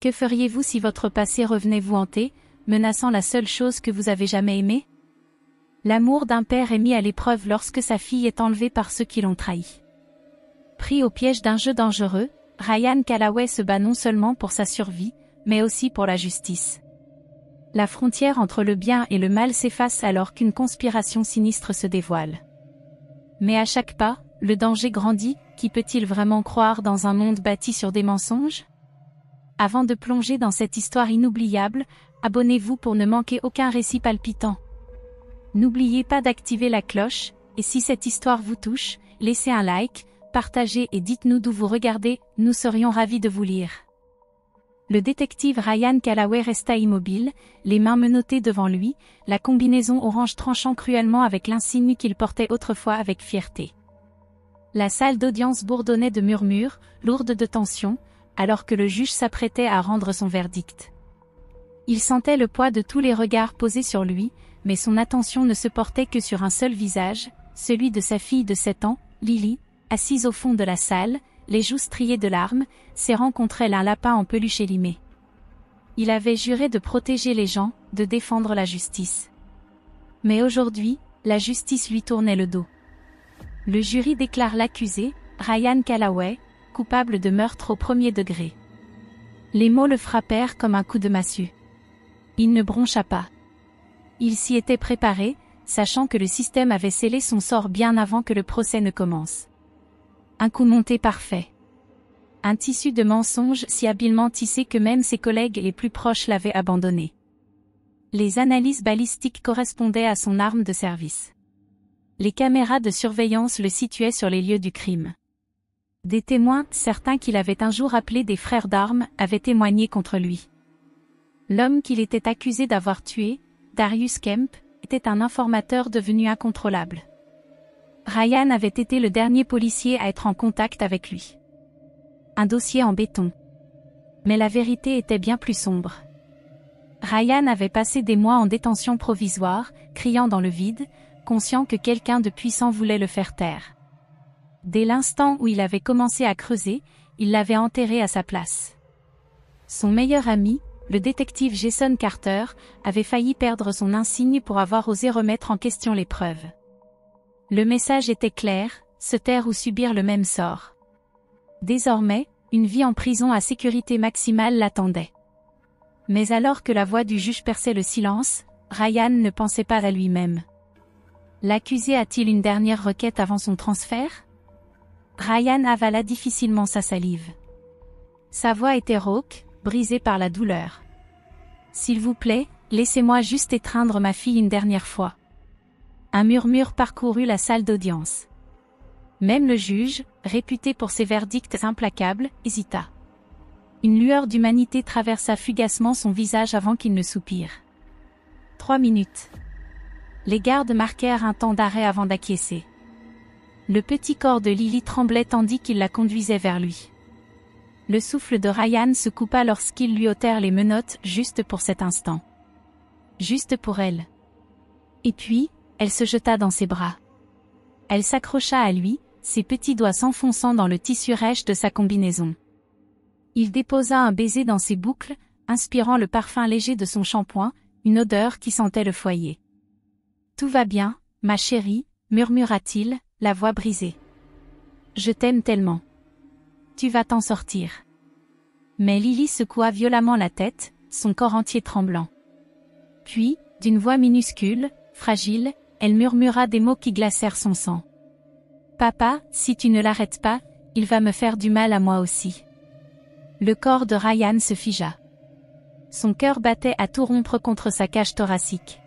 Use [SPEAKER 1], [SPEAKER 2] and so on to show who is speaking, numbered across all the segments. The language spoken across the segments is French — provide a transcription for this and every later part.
[SPEAKER 1] Que feriez-vous si votre passé revenait vous hanter, menaçant la seule chose que vous avez jamais aimée? L'amour d'un père est mis à l'épreuve lorsque sa fille est enlevée par ceux qui l'ont trahi. Pris au piège d'un jeu dangereux, Ryan Callaway se bat non seulement pour sa survie, mais aussi pour la justice. La frontière entre le bien et le mal s'efface alors qu'une conspiration sinistre se dévoile. Mais à chaque pas, le danger grandit. Qui peut-il vraiment croire dans un monde bâti sur des mensonges? Avant de plonger dans cette histoire inoubliable, abonnez-vous pour ne manquer aucun récit palpitant. N'oubliez pas d'activer la cloche, et si cette histoire vous touche, laissez un like, partagez et dites-nous d'où vous regardez, nous serions ravis de vous lire. Le détective Ryan Callaway resta immobile, les mains menottées devant lui, la combinaison orange tranchant cruellement avec l'insigne qu'il portait autrefois avec fierté. La salle d'audience bourdonnait de murmures, lourde de tension, alors que le juge s'apprêtait à rendre son verdict. Il sentait le poids de tous les regards posés sur lui, mais son attention ne se portait que sur un seul visage, celui de sa fille de 7 ans, Lily, assise au fond de la salle, les joues striées de larmes, serrant contre elle un lapin en peluche élimé. Il avait juré de protéger les gens, de défendre la justice. Mais aujourd'hui, la justice lui tournait le dos. Le jury déclare l'accusé, Ryan Callaway, coupable de meurtre au premier degré. Les mots le frappèrent comme un coup de massue. Il ne broncha pas. Il s'y était préparé, sachant que le système avait scellé son sort bien avant que le procès ne commence. Un coup monté parfait. Un tissu de mensonges si habilement tissé que même ses collègues les plus proches l'avaient abandonné. Les analyses balistiques correspondaient à son arme de service. Les caméras de surveillance le situaient sur les lieux du crime. Des témoins, certains qu'il avait un jour appelés des frères d'armes, avaient témoigné contre lui. L'homme qu'il était accusé d'avoir tué, Darius Kemp, était un informateur devenu incontrôlable. Ryan avait été le dernier policier à être en contact avec lui. Un dossier en béton. Mais la vérité était bien plus sombre. Ryan avait passé des mois en détention provisoire, criant dans le vide, conscient que quelqu'un de puissant voulait le faire taire. Dès l'instant où il avait commencé à creuser, il l'avait enterré à sa place. Son meilleur ami, le détective Jason Carter, avait failli perdre son insigne pour avoir osé remettre en question les preuves. Le message était clair, se taire ou subir le même sort. Désormais, une vie en prison à sécurité maximale l'attendait. Mais alors que la voix du juge perçait le silence, Ryan ne pensait pas à lui-même. L'accusé a-t-il une dernière requête avant son transfert? Ryan avala difficilement sa salive. Sa voix était rauque, brisée par la douleur. S'il vous plaît, laissez-moi juste étreindre ma fille une dernière fois. Un murmure parcourut la salle d'audience. Même le juge, réputé pour ses verdicts implacables, hésita. Une lueur d'humanité traversa fugacement son visage avant qu'il ne soupire. 3 minutes. Les gardes marquèrent un temps d'arrêt avant d'acquiescer. Le petit corps de Lily tremblait tandis qu'il la conduisait vers lui. Le souffle de Ryan se coupa lorsqu'ils lui ôtèrent les menottes juste pour cet instant. Juste pour elle. Et puis, elle se jeta dans ses bras. Elle s'accrocha à lui, ses petits doigts s'enfonçant dans le tissu rêche de sa combinaison. Il déposa un baiser dans ses boucles, inspirant le parfum léger de son shampoing, une odeur qui sentait le foyer. « Tout va bien, ma chérie », murmura-t-il, la voix brisée. « Je t'aime tellement. Tu vas t'en sortir. » Mais Lily secoua violemment la tête, son corps entier tremblant. Puis, d'une voix minuscule, fragile, elle murmura des mots qui glacèrent son sang. « Papa, si tu ne l'arrêtes pas, il va me faire du mal à moi aussi. » Le corps de Ryan se figea. Son cœur battait à tout rompre contre sa cage thoracique.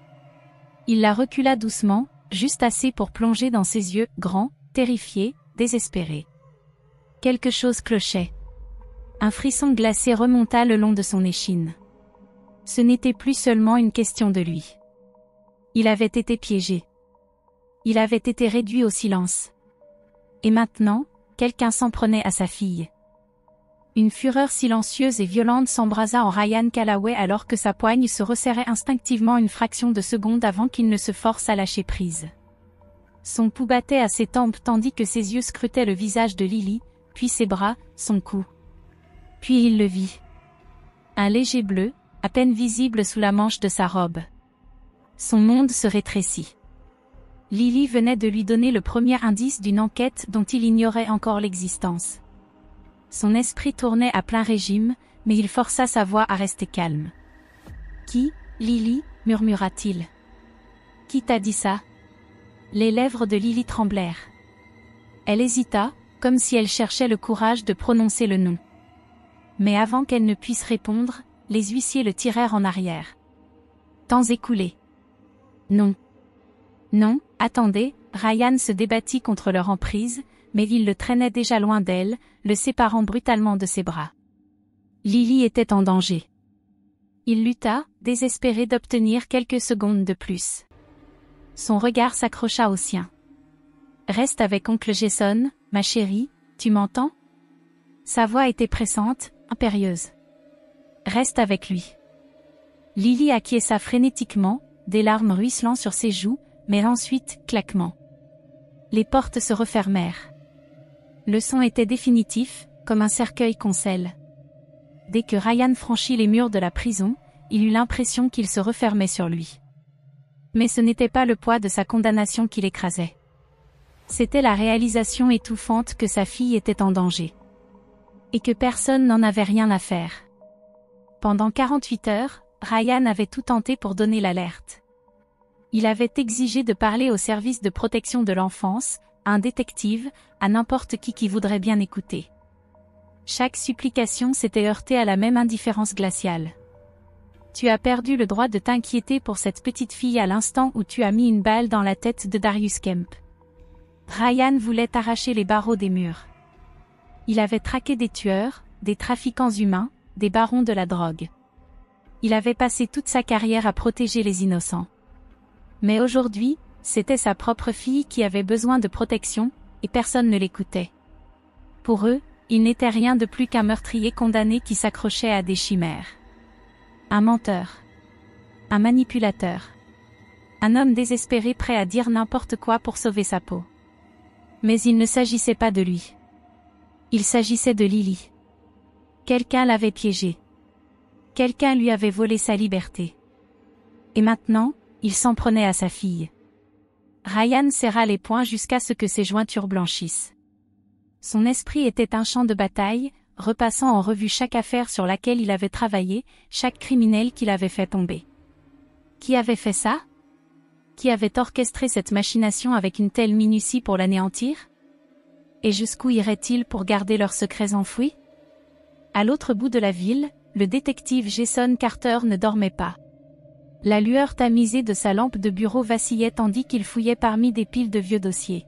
[SPEAKER 1] Il la recula doucement, juste assez pour plonger dans ses yeux, grands, terrifiés, désespérés. Quelque chose clochait. Un frisson glacé remonta le long de son échine. Ce n'était plus seulement une question de lui. Il avait été piégé. Il avait été réduit au silence. Et maintenant, quelqu'un s'en prenait à sa fille. Une fureur silencieuse et violente s'embrasa en Ryan Callaway alors que sa poigne se resserrait instinctivement une fraction de seconde avant qu'il ne se force à lâcher prise. Son pouls battait à ses tempes tandis que ses yeux scrutaient le visage de Lily, puis ses bras, son cou. Puis il le vit. Un léger bleu, à peine visible sous la manche de sa robe. Son monde se rétrécit. Lily venait de lui donner le premier indice d'une enquête dont il ignorait encore l'existence. Son esprit tournait à plein régime, mais il força sa voix à rester calme. « Qui, Lily ?» murmura-t-il. « Qui t'a dit ça ?» Les lèvres de Lily tremblèrent. Elle hésita, comme si elle cherchait le courage de prononcer le nom. Mais avant qu'elle ne puisse répondre, les huissiers le tirèrent en arrière. Temps écoulé. Non. Non, attendez, Ryan se débattit contre leur emprise, mais il le traînait déjà loin d'elle, le séparant brutalement de ses bras. Lily était en danger. Il lutta, désespéré d'obtenir quelques secondes de plus. Son regard s'accrocha au sien. « Reste avec oncle Jason, ma chérie, tu m'entends ?» Sa voix était pressante, impérieuse. « Reste avec lui. » Lily acquiesça frénétiquement, des larmes ruisselant sur ses joues, mais ensuite, claquement. Les portes se refermèrent. Le son était définitif, comme un cercueil qu'on scelle. Dès que Ryan franchit les murs de la prison, il eut l'impression qu'il se refermait sur lui. Mais ce n'était pas le poids de sa condamnation qui l'écrasait. C'était la réalisation étouffante que sa fille était en danger. Et que personne n'en avait rien à faire. Pendant 48 heures, Ryan avait tout tenté pour donner l'alerte. Il avait exigé de parler au service de protection de l'enfance, à un détective, à n'importe qui voudrait bien écouter. Chaque supplication s'était heurtée à la même indifférence glaciale. Tu as perdu le droit de t'inquiéter pour cette petite fille à l'instant où tu as mis une balle dans la tête de Darius Kemp. Ryan voulait arracher les barreaux des murs. Il avait traqué des tueurs, des trafiquants humains, des barons de la drogue. Il avait passé toute sa carrière à protéger les innocents. Mais aujourd'hui, c'était sa propre fille qui avait besoin de protection, et personne ne l'écoutait. Pour eux, il n'était rien de plus qu'un meurtrier condamné qui s'accrochait à des chimères. Un menteur. Un manipulateur. Un homme désespéré prêt à dire n'importe quoi pour sauver sa peau. Mais il ne s'agissait pas de lui. Il s'agissait de Lily. Quelqu'un l'avait piégé. Quelqu'un lui avait volé sa liberté. Et maintenant, il s'en prenait à sa fille. Ryan serra les poings jusqu'à ce que ses jointures blanchissent. Son esprit était un champ de bataille, repassant en revue chaque affaire sur laquelle il avait travaillé, chaque criminel qu'il avait fait tomber. Qui avait fait ça? Qui avait orchestré cette machination avec une telle minutie pour l'anéantir? Et jusqu'où iraient-ils pour garder leurs secrets enfouis? À l'autre bout de la ville, le détective Jason Carter ne dormait pas. La lueur tamisée de sa lampe de bureau vacillait tandis qu'il fouillait parmi des piles de vieux dossiers.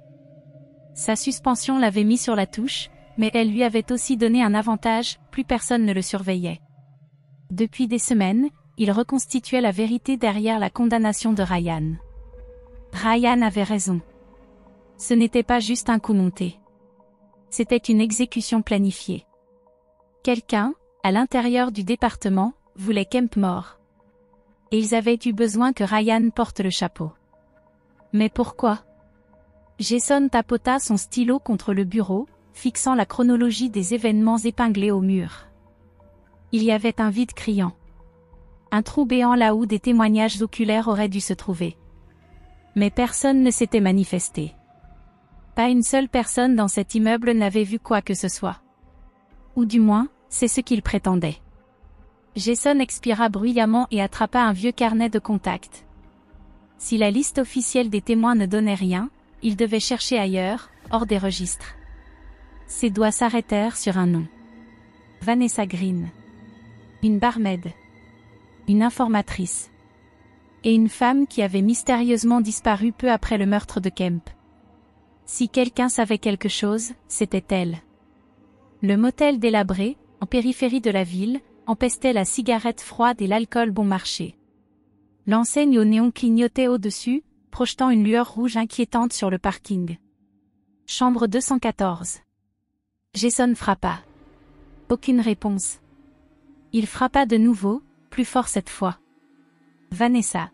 [SPEAKER 1] Sa suspension l'avait mis sur la touche, mais elle lui avait aussi donné un avantage, plus personne ne le surveillait. Depuis des semaines, il reconstituait la vérité derrière la condamnation de Ryan. Ryan avait raison. Ce n'était pas juste un coup monté. C'était une exécution planifiée. Quelqu'un, à l'intérieur du département, voulait Kemp mort. Et ils avaient eu besoin que Ryan porte le chapeau. Mais pourquoi? Jason tapota son stylo contre le bureau, fixant la chronologie des événements épinglés au mur. Il y avait un vide criant. Un trou béant là où des témoignages oculaires auraient dû se trouver. Mais personne ne s'était manifesté. Pas une seule personne dans cet immeuble n'avait vu quoi que ce soit. Ou du moins, c'est ce qu'il prétendait. Jason expira bruyamment et attrapa un vieux carnet de contacts. Si la liste officielle des témoins ne donnait rien, il devait chercher ailleurs, hors des registres. Ses doigts s'arrêtèrent sur un nom. Vanessa Green. Une barmaid. Une informatrice. Et une femme qui avait mystérieusement disparu peu après le meurtre de Kemp. Si quelqu'un savait quelque chose, c'était elle. Le motel délabré, en périphérie de la ville, empestait la cigarette froide et l'alcool bon marché. L'enseigne au néon clignotait au-dessus, projetant une lueur rouge inquiétante sur le parking. Chambre 214. Jason frappa. Aucune réponse. Il frappa de nouveau, plus fort cette fois. Vanessa.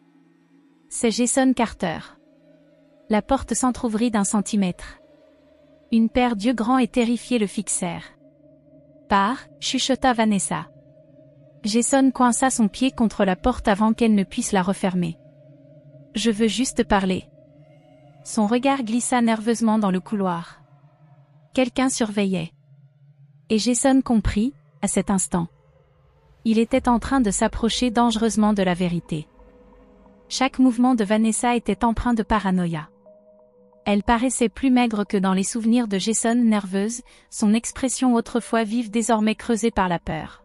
[SPEAKER 1] C'est Jason Carter. La porte s'entr'ouvrit d'1 centimètre. Une paire d'yeux grands et terrifiés le fixèrent. Pars, chuchota Vanessa. Jason coinça son pied contre la porte avant qu'elle ne puisse la refermer. « Je veux juste parler. » Son regard glissa nerveusement dans le couloir. Quelqu'un surveillait. Et Jason comprit, à cet instant. Il était en train de s'approcher dangereusement de la vérité. Chaque mouvement de Vanessa était empreint de paranoïa. Elle paraissait plus maigre que dans les souvenirs de Jason, nerveuse, son expression autrefois vive désormais creusée par la peur.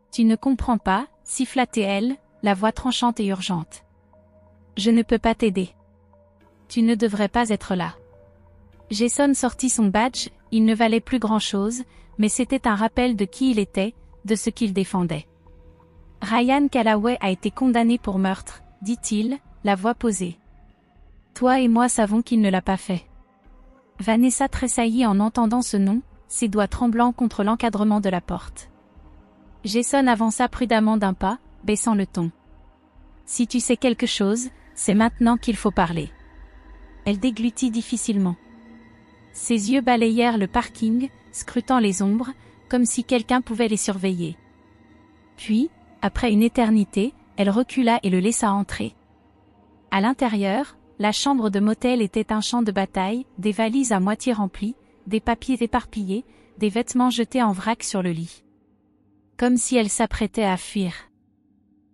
[SPEAKER 1] « Tu ne comprends pas » siffla-t-elle, la voix tranchante et urgente. « Je ne peux pas t'aider. Tu ne devrais pas être là. » Jason sortit son badge, il ne valait plus grand-chose, mais c'était un rappel de qui il était, de ce qu'il défendait. « Ryan Callaway a été condamné pour meurtre, » dit-il, la voix posée. « Toi et moi savons qu'il ne l'a pas fait. » Vanessa tressaillit en entendant ce nom, ses doigts tremblants contre l'encadrement de la porte. Jason avança prudemment d'un pas, baissant le ton. « Si tu sais quelque chose, c'est maintenant qu'il faut parler. » Elle déglutit difficilement. Ses yeux balayèrent le parking, scrutant les ombres, comme si quelqu'un pouvait les surveiller. Puis, après une éternité, elle recula et le laissa entrer. À l'intérieur, la chambre de motel était un champ de bataille, des valises à moitié remplies, des papiers éparpillés, des vêtements jetés en vrac sur le lit. Comme si elle s'apprêtait à fuir.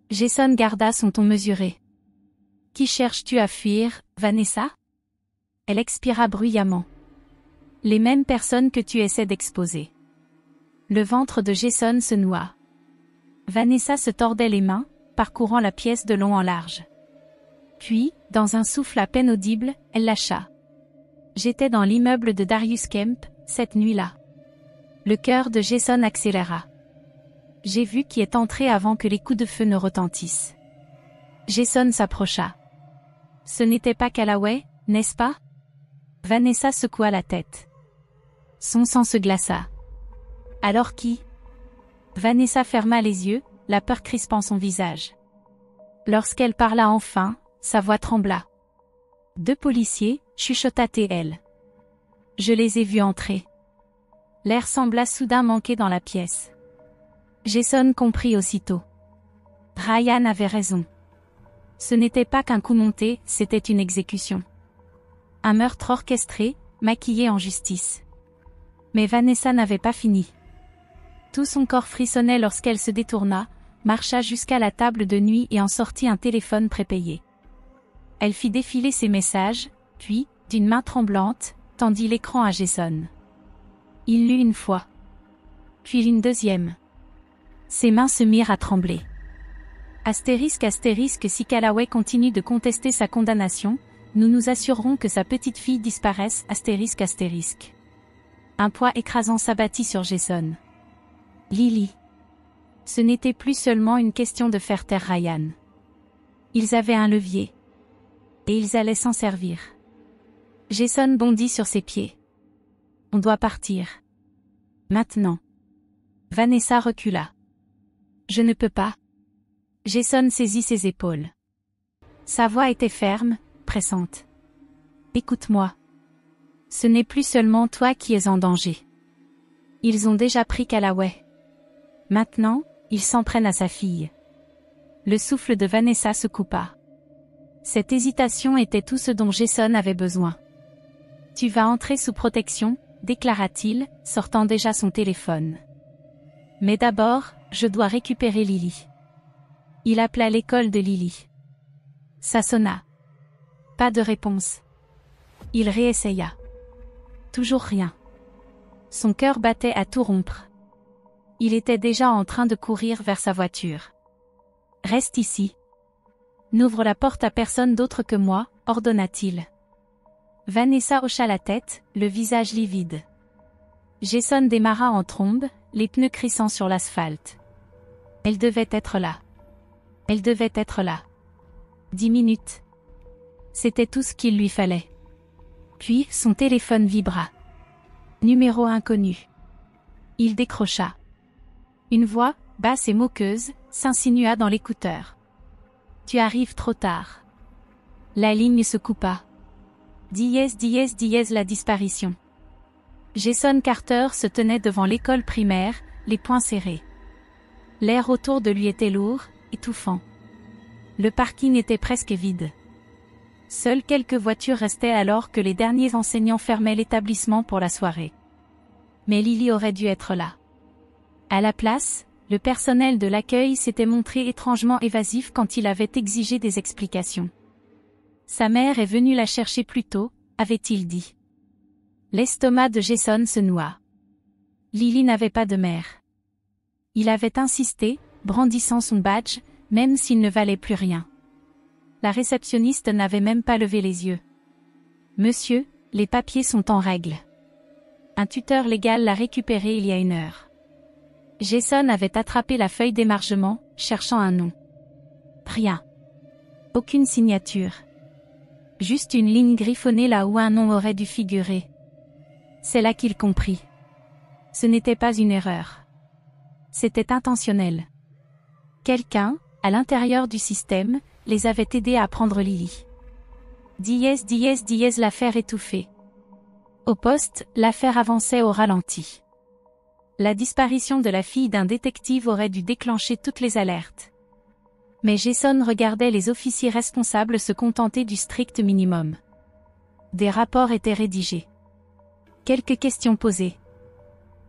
[SPEAKER 1] Jason garda son ton mesuré. « Qui cherches-tu à fuir, Vanessa ?» Elle expira bruyamment. « Les mêmes personnes que tu essaies d'exposer. » Le ventre de Jason se noua. Vanessa se tordait les mains, parcourant la pièce de long en large. Puis, dans un souffle à peine audible, elle lâcha. « J'étais dans l'immeuble de Darius Kemp, cette nuit-là. » Le cœur de Jason accéléra. « J'ai vu qui est entré avant que les coups de feu ne retentissent. » Jason s'approcha. « Ce n'était pas Callaway, n'est-ce pas ?» Vanessa secoua la tête. Son sang se glaça. « Alors qui ?» Vanessa ferma les yeux, la peur crispant son visage. Lorsqu'elle parla enfin, sa voix trembla. « 2 policiers, chuchota-t-elle. Je les ai vus entrer. » L'air sembla soudain manquer dans la pièce. Jason comprit aussitôt. Ryan avait raison. Ce n'était pas qu'un coup monté, c'était une exécution. Un meurtre orchestré, maquillé en justice. Mais Vanessa n'avait pas fini. Tout son corps frissonnait lorsqu'elle se détourna, marcha jusqu'à la table de nuit et en sortit un téléphone prépayé. Elle fit défiler ses messages, puis, d'une main tremblante, tendit l'écran à Jason. Il lut une fois. Puis une deuxième. Ses mains se mirent à trembler. Astérisque si Callaway continue de contester sa condamnation, nous nous assurerons que sa petite fille disparaisse astérisque. Un poids écrasant s'abattit sur Jason. Lily. Ce n'était plus seulement une question de faire taire Ryan. Ils avaient un levier. Et ils allaient s'en servir. Jason bondit sur ses pieds. On doit partir. Maintenant. Vanessa recula. Je ne peux pas. Jason saisit ses épaules. Sa voix était ferme, pressante. Écoute-moi. Ce n'est plus seulement toi qui es en danger. Ils ont déjà pris Callaway. Maintenant, ils s'en prennent à sa fille. Le souffle de Vanessa se coupa. Cette hésitation était tout ce dont Jason avait besoin. Tu vas entrer sous protection, déclara-t-il, sortant déjà son téléphone. Mais d'abord, je dois récupérer Lily. Il appela l'école de Lily. Ça sonna. Pas de réponse. Il réessaya. Toujours rien. Son cœur battait à tout rompre. Il était déjà en train de courir vers sa voiture. Reste ici. N'ouvre la porte à personne d'autre que moi, ordonna-t-il. Vanessa hocha la tête, le visage livide. Jason démarra en trombe, les pneus crissant sur l'asphalte. Elle devait être là. Elle devait être là. 10 minutes. C'était tout ce qu'il lui fallait. Puis, son téléphone vibra. Numéro inconnu. Il décrocha. Une voix, basse et moqueuse, s'insinua dans l'écouteur. Tu arrives trop tard. La ligne se coupa. Dièse la disparition. Jason Carter se tenait devant l'école primaire, les poings serrés. L'air autour de lui était lourd, étouffant. Le parking était presque vide. Seules quelques voitures restaient alors que les derniers enseignants fermaient l'établissement pour la soirée. Mais Lily aurait dû être là. À la place, le personnel de l'accueil s'était montré étrangement évasif quand il avait exigé des explications. Sa mère est venue la chercher plus tôt, avait-il dit. L'estomac de Jason se noua. Lily n'avait pas de mère. Il avait insisté, brandissant son badge, même s'il ne valait plus rien. La réceptionniste n'avait même pas levé les yeux. Monsieur, les papiers sont en règle. Un tuteur légal l'a récupéré il y a 1 heure. Jason avait attrapé la feuille d'émargement, cherchant un nom. Rien. Aucune signature. Juste une ligne griffonnée là où un nom aurait dû figurer. C'est là qu'il comprit. Ce n'était pas une erreur. C'était intentionnel. Quelqu'un, à l'intérieur du système, les avait aidés à prendre Lily. L'affaire étouffée. Au poste, l'affaire avançait au ralenti. La disparition de la fille d'un détective aurait dû déclencher toutes les alertes. Mais Jason regardait les officiers responsables se contenter du strict minimum. Des rapports étaient rédigés. Quelques questions posées.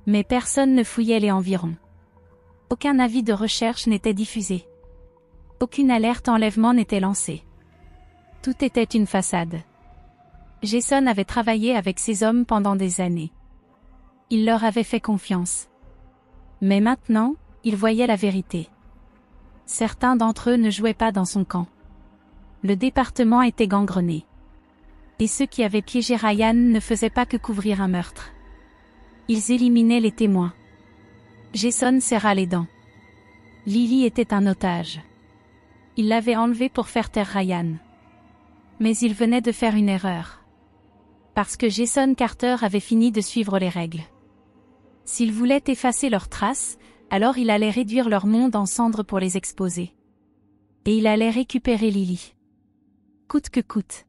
[SPEAKER 1] Mais personne ne fouillait les environs. Aucun avis de recherche n'était diffusé. Aucune alerte enlèvement n'était lancée. Tout était une façade. Jason avait travaillé avec ces hommes pendant des années. Il leur avait fait confiance. Mais maintenant, il voyait la vérité. Certains d'entre eux ne jouaient pas dans son camp. Le département était gangrené. Et ceux qui avaient piégé Ryan ne faisaient pas que couvrir un meurtre. Ils éliminaient les témoins. Jason serra les dents. Lily était un otage. Il l'avait enlevée pour faire taire Ryan. Mais il venait de faire une erreur. Parce que Jason Carter avait fini de suivre les règles. S'il voulait effacer leurs traces, alors il allait réduire leur monde en cendres pour les exposer. Et il allait récupérer Lily. Coûte que coûte.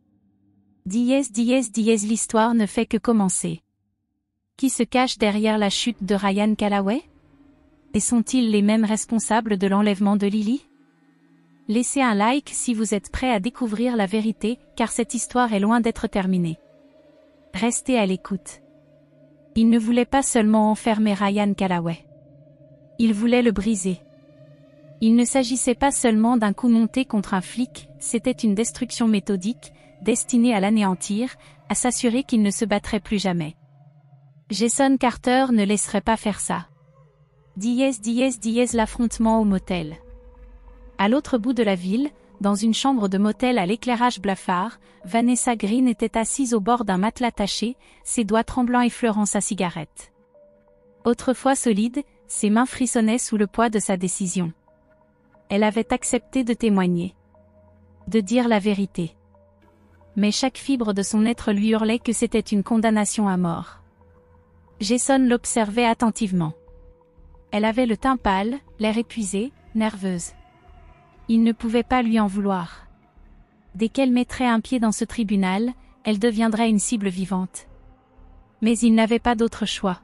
[SPEAKER 1] L'histoire ne fait que commencer. Qui se cache derrière la chute de Ryan Callaway? Et sont-ils les mêmes responsables de l'enlèvement de Lily? Laissez un like si vous êtes prêt à découvrir la vérité, car cette histoire est loin d'être terminée. Restez à l'écoute. Il ne voulait pas seulement enfermer Ryan Callaway. Il voulait le briser. Il ne s'agissait pas seulement d'un coup monté contre un flic, c'était une destruction méthodique, destinée à l'anéantir, à s'assurer qu'il ne se battrait plus jamais. Jason Carter ne laisserait pas faire ça. L'affrontement au motel. À l'autre bout de la ville, dans une chambre de motel à l'éclairage blafard, Vanessa Green était assise au bord d'un matelas taché, ses doigts tremblants effleurant sa cigarette. Autrefois solide, ses mains frissonnaient sous le poids de sa décision. Elle avait accepté de témoigner. De dire la vérité. Mais chaque fibre de son être lui hurlait que c'était une condamnation à mort. Jason l'observait attentivement. Elle avait le teint pâle, l'air épuisé, nerveuse. Il ne pouvait pas lui en vouloir. Dès qu'elle mettrait un pied dans ce tribunal, elle deviendrait une cible vivante. Mais il n'avait pas d'autre choix.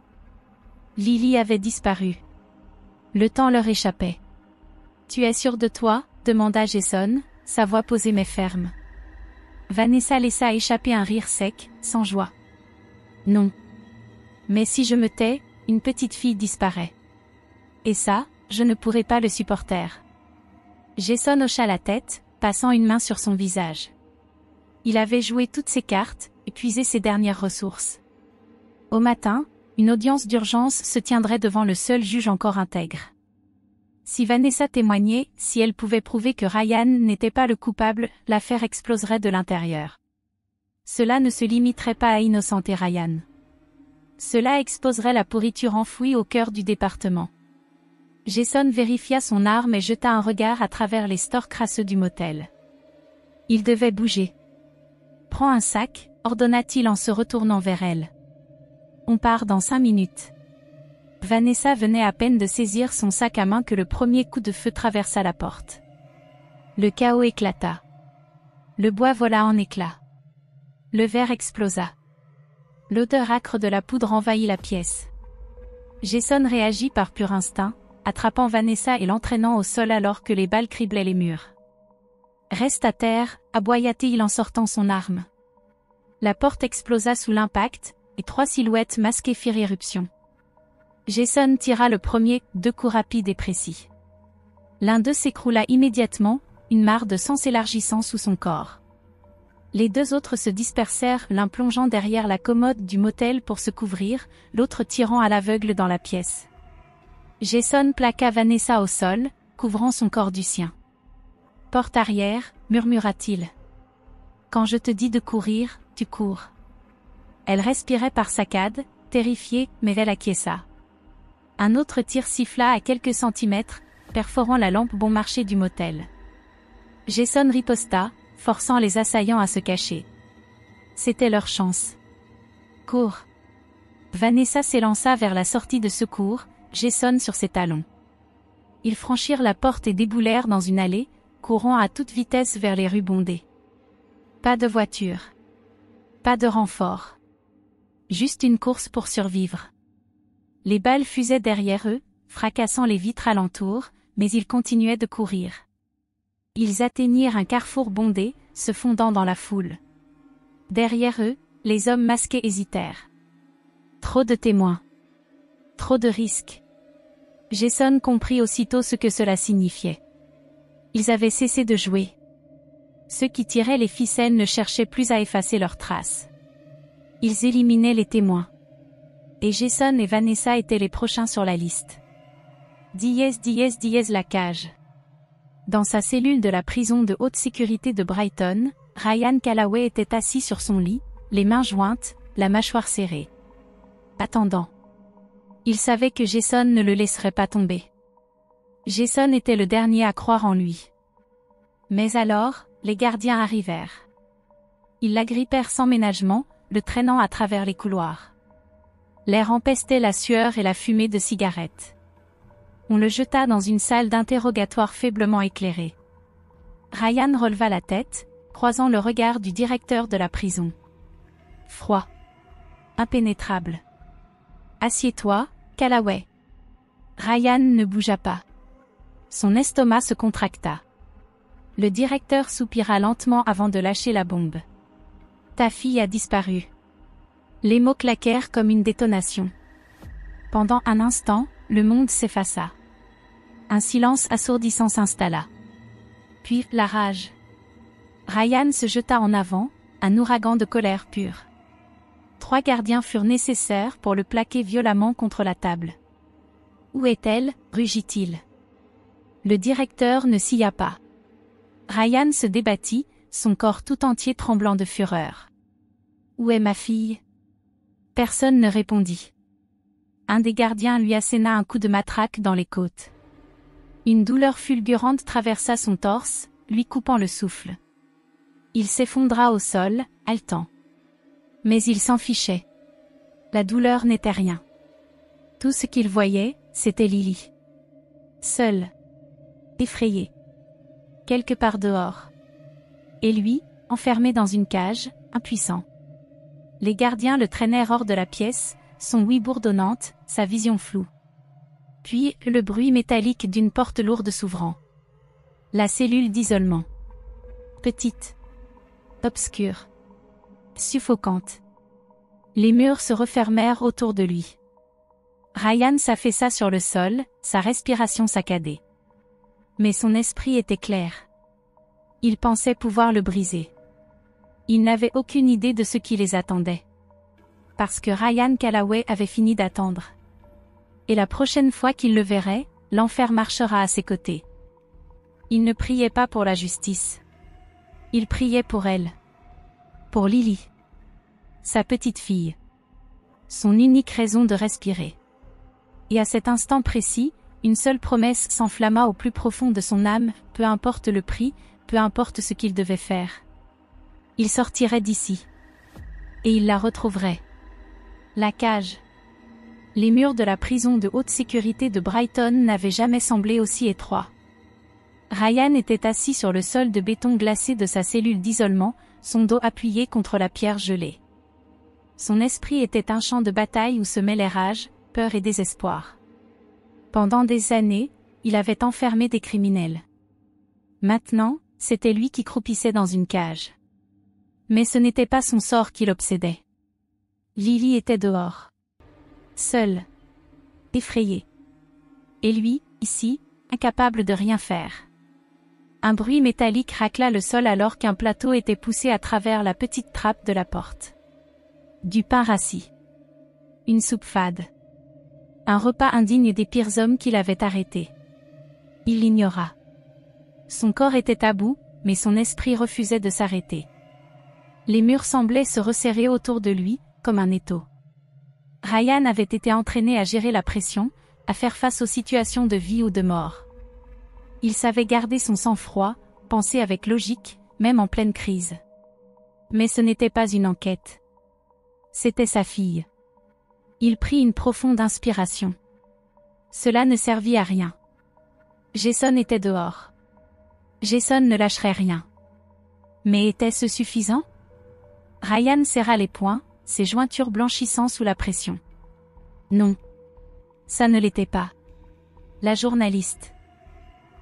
[SPEAKER 1] Lily avait disparu. Le temps leur échappait. « Tu es sûr de toi ?» demanda Jason, sa voix posée mais ferme. Vanessa laissa échapper un rire sec, sans joie. « Non. Mais si je me tais, une petite fille disparaît. Et ça, je ne pourrai pas le supporter. » Jason hocha la tête, passant une main sur son visage. Il avait joué toutes ses cartes, épuisé ses dernières ressources. Au matin, une audience d'urgence se tiendrait devant le seul juge encore intègre. Si Vanessa témoignait, si elle pouvait prouver que Ryan n'était pas le coupable, l'affaire exploserait de l'intérieur. Cela ne se limiterait pas à innocenter Ryan. Cela exposerait la pourriture enfouie au cœur du département. Jason vérifia son arme et jeta un regard à travers les stores crasseux du motel. Il devait bouger. « Prends un sac », ordonna-t-il en se retournant vers elle. « On part dans 5 minutes. » Vanessa venait à peine de saisir son sac à main que le premier coup de feu traversa la porte. Le chaos éclata. Le bois vola en éclats. Le verre explosa. L'odeur âcre de la poudre envahit la pièce. Jason réagit par pur instinct, attrapant Vanessa et l'entraînant au sol alors que les balles criblaient les murs. « Reste à terre », aboya-t-il en sortant son arme. La porte explosa sous l'impact, et 3 silhouettes masquées firent irruption. Jason tira le premier, 2 coups rapides et précis. L'un d'eux s'écroula immédiatement, une mare de sang s'élargissant sous son corps. Les 2 autres se dispersèrent, l'un plongeant derrière la commode du motel pour se couvrir, l'autre tirant à l'aveugle dans la pièce. Jason plaqua Vanessa au sol, couvrant son corps du sien. « Porte arrière », murmura-t-il. « Quand je te dis de courir, tu cours. » Elle respirait par saccades, terrifiée, mais elle acquiesça. Un autre tir siffla à quelques centimètres, perforant la lampe bon marché du motel. Jason riposta, forçant les assaillants à se cacher. C'était leur chance. « Cours !» Vanessa s'élança vers la sortie de secours, Jason sur ses talons. Ils franchirent la porte et déboulèrent dans une allée, courant à toute vitesse vers les rues bondées. Pas de voiture. Pas de renfort. Juste une course pour survivre. Les balles fusaient derrière eux, fracassant les vitres alentour, mais ils continuaient de courir. Ils atteignirent un carrefour bondé, se fondant dans la foule. Derrière eux, les hommes masqués hésitèrent. Trop de témoins. Trop de risques. Jason comprit aussitôt ce que cela signifiait. Ils avaient cessé de jouer. Ceux qui tiraient les ficelles ne cherchaient plus à effacer leurs traces. Ils éliminaient les témoins. Et Jason et Vanessa étaient les prochains sur la liste. La cage. Dans sa cellule de la prison de haute sécurité de Brighton, Ryan Callaway était assis sur son lit, les mains jointes, la mâchoire serrée. Attendant. Il savait que Jason ne le laisserait pas tomber. Jason était le dernier à croire en lui. Mais alors, les gardiens arrivèrent. Ils l'agrippèrent sans ménagement, le traînant à travers les couloirs. L'air empestait la sueur et la fumée de cigarettes. On le jeta dans une salle d'interrogatoire faiblement éclairée. Ryan releva la tête, croisant le regard du directeur de la prison. Froid. Impénétrable. Assieds-toi, Callaway. Ryan ne bougea pas. Son estomac se contracta. Le directeur soupira lentement avant de lâcher la bombe. Ta fille a disparu. Les mots claquèrent comme une détonation. Pendant un instant, le monde s'effaça. Un silence assourdissant s'installa. Puis, la rage. Ryan se jeta en avant, un ouragan de colère pure. 3 gardiens furent nécessaires pour le plaquer violemment contre la table. « Où est-elle » rugit-il. Le directeur ne sia pas. Ryan se débattit, son corps tout entier tremblant de fureur. « Où est ma fille » Personne ne répondit. Un des gardiens lui asséna un coup de matraque dans les côtes. Une douleur fulgurante traversa son torse, lui coupant le souffle. Il s'effondra au sol, haletant. Mais il s'en fichait. La douleur n'était rien. Tout ce qu'il voyait, c'était Lily. Seule. Effrayée. Quelque part dehors. Et lui, enfermé dans une cage, impuissant. Les gardiens le traînèrent hors de la pièce, son ouïe bourdonnante, sa vision floue. Puis, le bruit métallique d'une porte lourde s'ouvrant. La cellule d'isolement. Petite. Obscure. Suffocante. Les murs se refermèrent autour de lui. Ryan s'affaissa sur le sol, sa respiration saccadée. Mais son esprit était clair. Il pensait pouvoir le briser. Il n'avait aucune idée de ce qui les attendait. Parce que Ryan Callaway avait fini d'attendre. Et la prochaine fois qu'il le verrait, l'enfer marchera à ses côtés. Il ne priait pas pour la justice. Il priait pour elle. Pour Lily. Sa petite fille. Son unique raison de respirer. Et à cet instant précis, une seule promesse s'enflamma au plus profond de son âme, peu importe le prix, peu importe ce qu'il devait faire. Il sortirait d'ici. Et il la retrouverait. La cage. Les murs de la prison de haute sécurité de Brighton n'avaient jamais semblé aussi étroits. Ryan était assis sur le sol de béton glacé de sa cellule d'isolement, son dos appuyé contre la pierre gelée. Son esprit était un champ de bataille où se mêlaient rage, peur et désespoir. Pendant des années, il avait enfermé des criminels. Maintenant, c'était lui qui croupissait dans une cage. Mais ce n'était pas son sort qui l'obsédait. Lily était dehors. Seule. Effrayée. Et lui, ici, incapable de rien faire. Un bruit métallique racla le sol alors qu'un plateau était poussé à travers la petite trappe de la porte. Du pain rassis. Une soupe fade. Un repas indigne des pires hommes qui l'avaient arrêté. Il l'ignora. Son corps était à bout, mais son esprit refusait de s'arrêter. Les murs semblaient se resserrer autour de lui, comme un étau. Ryan avait été entraîné à gérer la pression, à faire face aux situations de vie ou de mort. Il savait garder son sang-froid, penser avec logique, même en pleine crise. Mais ce n'était pas une enquête. C'était sa fille. Il prit une profonde inspiration. Cela ne servit à rien. Jason était dehors. Jason ne lâcherait rien. Mais était-ce suffisant? Ryan serra les poings, ses jointures blanchissant sous la pression. Non. Ça ne l'était pas. La journaliste.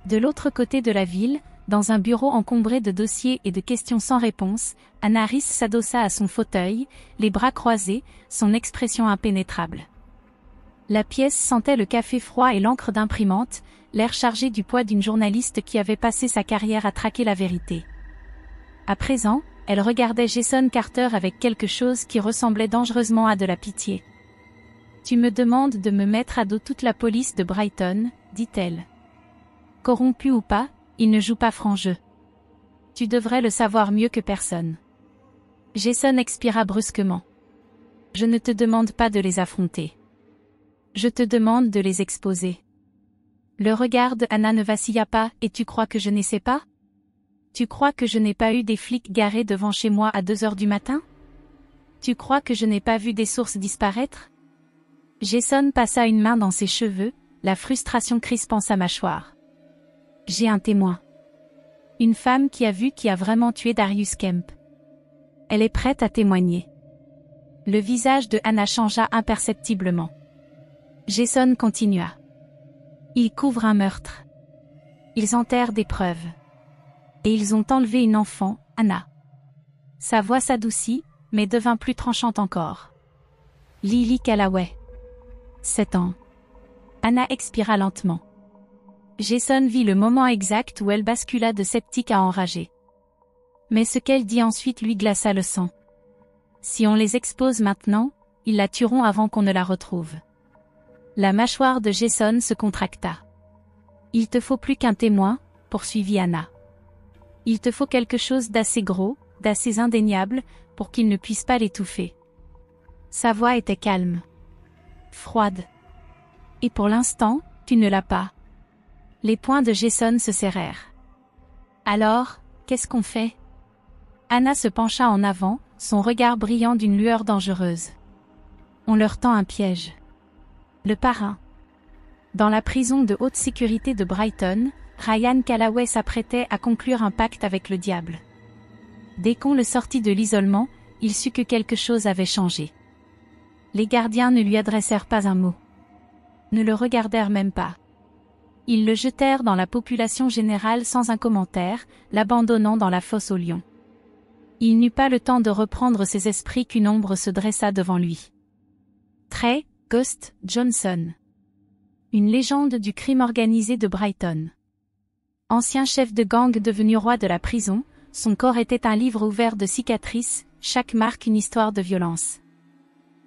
[SPEAKER 1] De l'autre côté de la ville, dans un bureau encombré de dossiers et de questions sans réponse, Anna Rice s'adossa à son fauteuil, les bras croisés, son expression impénétrable. La pièce sentait le café froid et l'encre d'imprimante, l'air chargé du poids d'une journaliste qui avait passé sa carrière à traquer la vérité. À présent, elle regardait Jason Carter avec quelque chose qui ressemblait dangereusement à de la pitié. « Tu me demandes de me mettre à dos toute la police de Brighton, dit-elle. Corrompu ou pas, il ne joue pas franc jeu. Tu devrais le savoir mieux que personne. » Jason expira brusquement. « Je ne te demande pas de les affronter. Je te demande de les exposer. » Le regard de Anna ne vacilla pas. « Et tu crois que je n'essaie pas? Tu crois que je n'ai pas eu des flics garés devant chez moi à 2 heures du matin? Tu crois que je n'ai pas vu des sources disparaître? » Jason passa une main dans ses cheveux, la frustration crispant sa mâchoire. « J'ai un témoin. Une femme qui a vraiment tué Darius Kemp. Elle est prête à témoigner. » Le visage de Anna changea imperceptiblement. Jason continua. « Ils couvrent un meurtre. Ils enterrent des preuves. Et ils ont enlevé une enfant, Anna. » Sa voix s'adoucit, mais devint plus tranchante encore. « Lily Callaway. 7 ans. » Anna expira lentement. Jason vit le moment exact où elle bascula de sceptique à enragée. Mais ce qu'elle dit ensuite lui glaça le sang. Si on les expose maintenant, ils la tueront avant qu'on ne la retrouve. La mâchoire de Jason se contracta. « Il te faut plus qu'un témoin, poursuivit Anna. Il te faut quelque chose d'assez gros, d'assez indéniable, pour qu'il ne puisse pas l'étouffer. » Sa voix était calme. Froide. « Et pour l'instant, tu ne l'as pas. » Les poings de Jason se serrèrent. « Alors, qu'est-ce qu'on fait ?» Anna se pencha en avant, son regard brillant d'une lueur dangereuse. « On leur tend un piège. » Le parrain. Dans la prison de haute sécurité de Brighton, Ryan Callaway s'apprêtait à conclure un pacte avec le diable. Dès qu'on le sortit de l'isolement, il sut que quelque chose avait changé. Les gardiens ne lui adressèrent pas un mot. Ne le regardèrent même pas. Ils le jetèrent dans la population générale sans un commentaire, l'abandonnant dans la fosse aux lions. Il n'eut pas le temps de reprendre ses esprits qu'une ombre se dressa devant lui. Trey Ghost Johnson. Une légende du crime organisé de Brighton. Ancien chef de gang devenu roi de la prison, son corps était un livre ouvert de cicatrices, chaque marque une histoire de violence.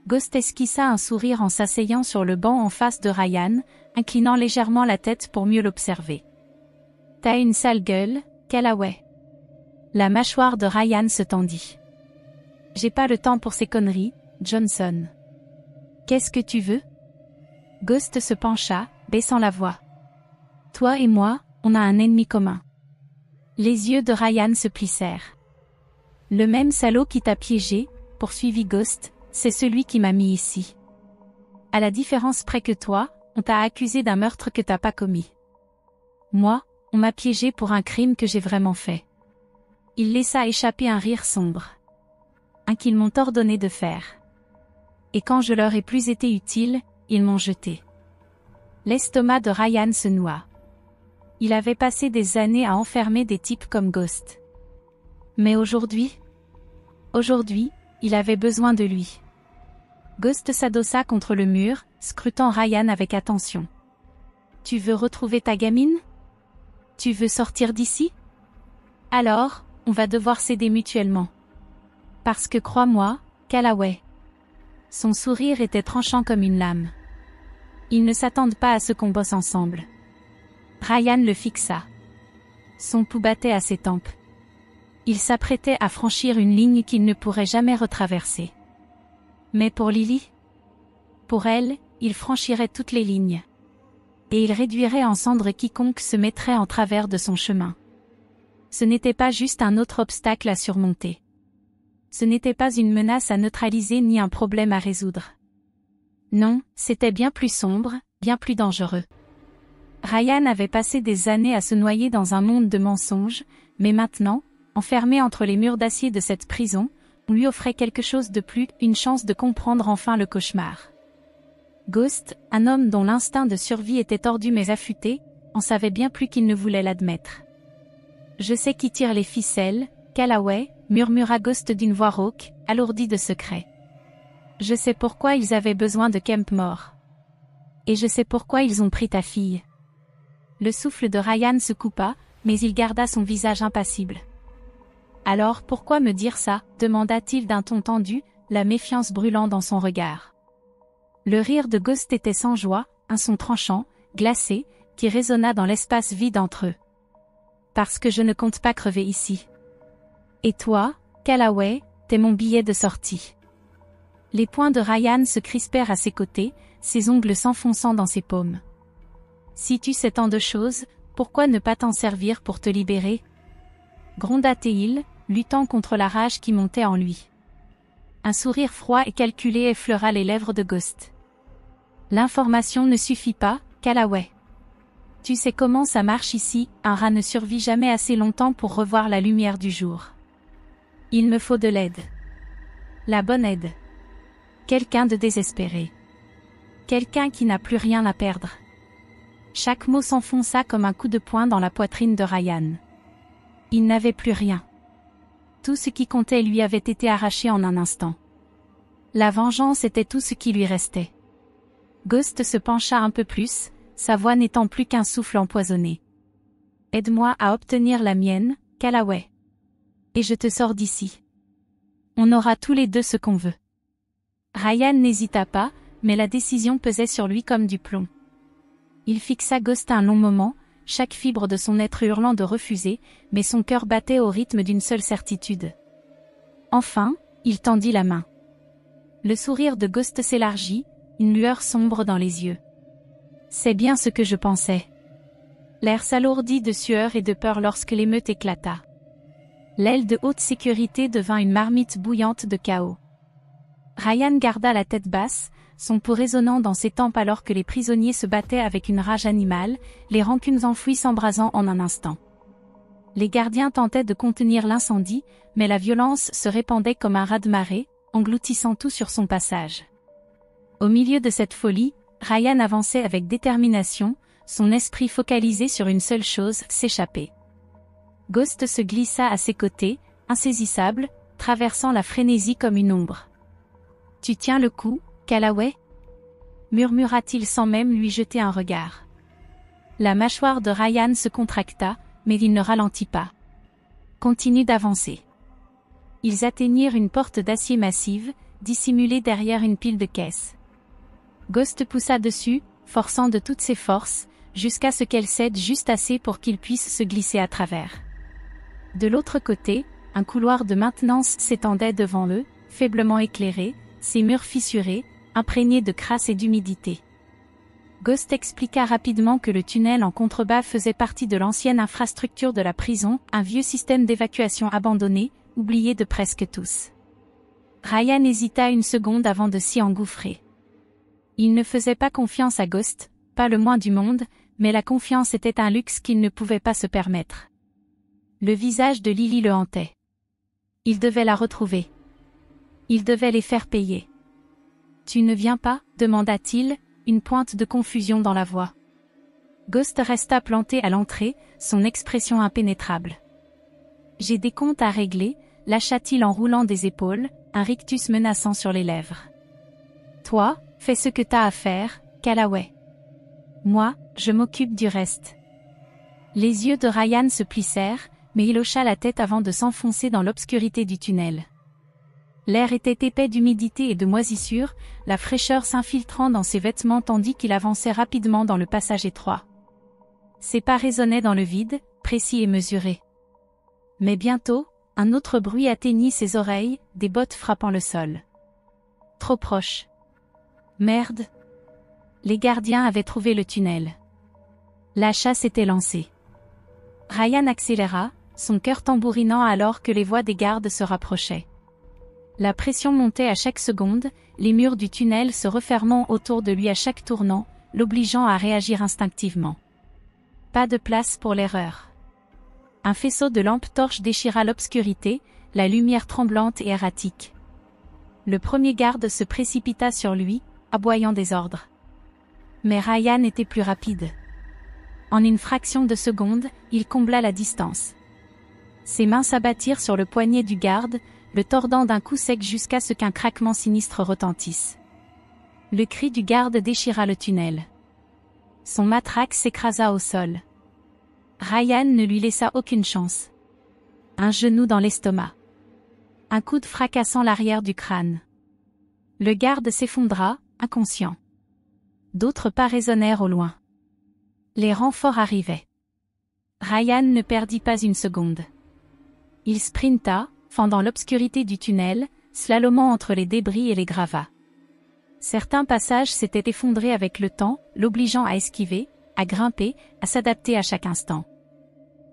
[SPEAKER 1] Ghost esquissa un sourire en s'asseyant sur le banc en face de Ryan, inclinant légèrement la tête pour mieux l'observer. « T'as une sale gueule, Callaway. » La mâchoire de Ryan se tendit. « J'ai pas le temps pour ces conneries, Johnson. »« Qu'est-ce que tu veux ?» Ghost se pencha, baissant la voix. « Toi et moi, on a un ennemi commun. » Les yeux de Ryan se plissèrent. « Le même salaud qui t'a piégé, » poursuivit Ghost, « c'est celui qui m'a mis ici. À la différence près que toi, on t'a accusé d'un meurtre que t'as pas commis. Moi, on m'a piégé pour un crime que j'ai vraiment fait. » Il laissa échapper un rire sombre. « Un qu'ils m'ont ordonné de faire. Et quand je leur ai plus été utile, ils m'ont jeté. » L'estomac de Ryan se noua. Il avait passé des années à enfermer des types comme Ghost. Mais aujourd'hui, il avait besoin de lui. Ghost s'adossa contre le mur, scrutant Ryan avec attention. « Tu veux retrouver ta gamine? Tu veux sortir d'ici? Alors, on va devoir s'aider mutuellement. Parce que crois-moi, Callaway. » Son sourire était tranchant comme une lame. Ils ne s'attendent pas à ce qu'on bosse ensemble. Ryan le fixa. Son pouls battait à ses tempes. Il s'apprêtait à franchir une ligne qu'il ne pourrait jamais retraverser. Mais pour Lily? Pour elle, il franchirait toutes les lignes. Et il réduirait en cendres quiconque se mettrait en travers de son chemin. Ce n'était pas juste un autre obstacle à surmonter. Ce n'était pas une menace à neutraliser ni un problème à résoudre. Non, c'était bien plus sombre, bien plus dangereux. Ryan avait passé des années à se noyer dans un monde de mensonges, mais maintenant, enfermé entre les murs d'acier de cette prison, on lui offrait quelque chose de plus, une chance de comprendre enfin le cauchemar. Ghost, un homme dont l'instinct de survie était tordu mais affûté, en savait bien plus qu'il ne voulait l'admettre. « Je sais qui tire les ficelles, Callaway », murmura Ghost d'une voix rauque, alourdie de secret. « Je sais pourquoi ils avaient besoin de Kemp mort. Et je sais pourquoi ils ont pris ta fille. » Le souffle de Ryan se coupa, mais il garda son visage impassible. « Alors pourquoi me dire ça ?» demanda-t-il d'un ton tendu, la méfiance brûlant dans son regard. Le rire de Ghost était sans joie, un son tranchant, glacé, qui résonna dans l'espace vide entre eux. « Parce que je ne compte pas crever ici. Et toi, Callaway, t'es mon billet de sortie. » Les poings de Ryan se crispèrent à ses côtés, ses ongles s'enfonçant dans ses paumes. « Si tu sais tant de choses, pourquoi ne pas t'en servir pour te libérer ?» gronda-t-il, luttant contre la rage qui montait en lui. Un sourire froid et calculé effleura les lèvres de Ghost. « L'information ne suffit pas, Callaway. Tu sais comment ça marche ici, un rat ne survit jamais assez longtemps pour revoir la lumière du jour. Il me faut de l'aide. La bonne aide. Quelqu'un de désespéré. Quelqu'un qui n'a plus rien à perdre. » Chaque mot s'enfonça comme un coup de poing dans la poitrine de Ryan. Il n'avait plus rien. Tout ce qui comptait lui avait été arraché en un instant. La vengeance était tout ce qui lui restait. Ghost se pencha un peu plus, sa voix n'étant plus qu'un souffle empoisonné. « Aide-moi à obtenir la mienne, Callaway. Et je te sors d'ici. On aura tous les deux ce qu'on veut. » Ryan n'hésita pas, mais la décision pesait sur lui comme du plomb. Il fixa Ghost un long moment, chaque fibre de son être hurlant de refuser, mais son cœur battait au rythme d'une seule certitude. Enfin, il tendit la main. Le sourire de Ghost s'élargit, une lueur sombre dans les yeux. « C'est bien ce que je pensais. » L'air s'alourdit de sueur et de peur lorsque l'émeute éclata. L'aile de haute sécurité devint une marmite bouillante de chaos. Ryan garda la tête basse, son pouls résonnant dans ses tempes alors que les prisonniers se battaient avec une rage animale, les rancunes enfouies s'embrasant en un instant. Les gardiens tentaient de contenir l'incendie, mais la violence se répandait comme un raz-de-marée, engloutissant tout sur son passage. Au milieu de cette folie, Ryan avançait avec détermination, son esprit focalisé sur une seule chose, s'échapper. Ghost se glissa à ses côtés, insaisissable, traversant la frénésie comme une ombre. « Tu tiens le coup, Callaway ?» murmura-t-il sans même lui jeter un regard. La mâchoire de Ryan se contracta, mais il ne ralentit pas. « Continue d'avancer. » Ils atteignirent une porte d'acier massive, dissimulée derrière une pile de caisses. Ghost poussa dessus, forçant de toutes ses forces, jusqu'à ce qu'elle cède juste assez pour qu'il puisse se glisser à travers. De l'autre côté, un couloir de maintenance s'étendait devant eux, faiblement éclairé, ses murs fissurés, imprégnés de crasse et d'humidité. Ghost expliqua rapidement que le tunnel en contrebas faisait partie de l'ancienne infrastructure de la prison, un vieux système d'évacuation abandonné, oublié de presque tous. Ryan hésita une seconde avant de s'y engouffrer. Il ne faisait pas confiance à Ghost, pas le moins du monde, mais la confiance était un luxe qu'il ne pouvait pas se permettre. Le visage de Lily le hantait. Il devait la retrouver. Il devait les faire payer. « Tu ne viens pas ?» demanda-t-il, une pointe de confusion dans la voix. Ghost resta planté à l'entrée, son expression impénétrable. « J'ai des comptes à régler », lâcha-t-il en roulant des épaules, un rictus menaçant sur les lèvres. « Toi, fais ce que t'as à faire, Callaway. Moi, je m'occupe du reste. » Les yeux de Ryan se plissèrent, mais il hocha la tête avant de s'enfoncer dans l'obscurité du tunnel. L'air était épais d'humidité et de moisissure, la fraîcheur s'infiltrant dans ses vêtements tandis qu'il avançait rapidement dans le passage étroit. Ses pas résonnaient dans le vide, précis et mesurés. Mais bientôt, un autre bruit atteignit ses oreilles, des bottes frappant le sol. Trop proche. Merde. Les gardiens avaient trouvé le tunnel. La chasse était lancée. Ryan accéléra, son cœur tambourinant alors que les voix des gardes se rapprochaient. La pression montait à chaque seconde, les murs du tunnel se refermant autour de lui à chaque tournant, l'obligeant à réagir instinctivement. Pas de place pour l'erreur. Un faisceau de lampes torches déchira l'obscurité, la lumière tremblante et erratique. Le premier garde se précipita sur lui, aboyant des ordres. Mais Ryan était plus rapide. En une fraction de seconde, il combla la distance. Ses mains s'abattirent sur le poignet du garde, le tordant d'un coup sec jusqu'à ce qu'un craquement sinistre retentisse. Le cri du garde déchira le tunnel. Son matraque s'écrasa au sol. Ryan ne lui laissa aucune chance. Un genou dans l'estomac. Un coude fracassant l'arrière du crâne. Le garde s'effondra, inconscient. D'autres pas résonnèrent au loin. Les renforts arrivaient. Ryan ne perdit pas une seconde. Il sprinta, fendant l'obscurité du tunnel, slalomant entre les débris et les gravats. Certains passages s'étaient effondrés avec le temps, l'obligeant à esquiver, à grimper, à s'adapter à chaque instant.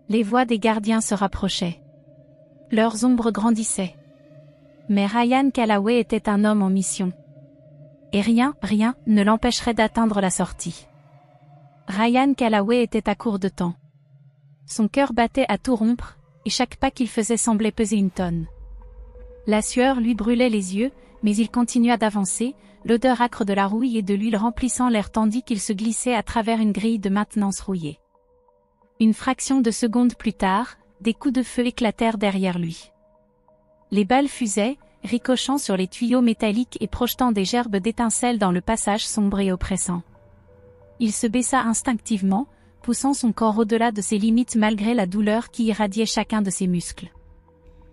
[SPEAKER 1] Les voix des gardiens se rapprochaient. Leurs ombres grandissaient. Mais Ryan Callaway était un homme en mission. Et rien ne l'empêcherait d'atteindre la sortie. Ryan Callaway était à court de temps. Son cœur battait à tout rompre, et chaque pas qu'il faisait semblait peser une tonne. La sueur lui brûlait les yeux, mais il continua d'avancer, l'odeur âcre de la rouille et de l'huile remplissant l'air tandis qu'il se glissait à travers une grille de maintenance rouillée. Une fraction de seconde plus tard, des coups de feu éclatèrent derrière lui. Les balles fusaient, ricochant sur les tuyaux métalliques et projetant des gerbes d'étincelles dans le passage sombre et oppressant. Il se baissa instinctivement, poussant son corps au-delà de ses limites malgré la douleur qui irradiait chacun de ses muscles.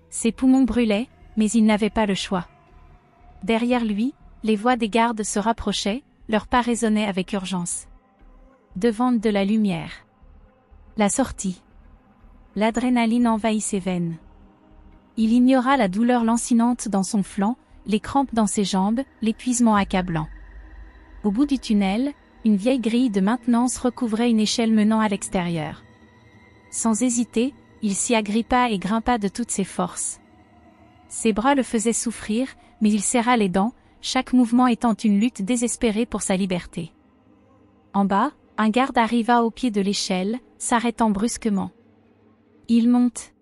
[SPEAKER 1] Ses poumons brûlaient, mais il n'avait pas le choix. Derrière lui, les voix des gardes se rapprochaient, leurs pas résonnaient avec urgence. Devant de la lumière. La sortie. L'adrénaline envahit ses veines. Il ignora la douleur lancinante dans son flanc, les crampes dans ses jambes, l'épuisement accablant. Au bout du tunnel, une vieille grille de maintenance recouvrait une échelle menant à l'extérieur. Sans hésiter, il s'y agrippa et grimpa de toutes ses forces. Ses bras le faisaient souffrir, mais il serra les dents, chaque mouvement étant une lutte désespérée pour sa liberté. En bas, un garde arriva au pied de l'échelle, s'arrêtant brusquement. « Il monte !»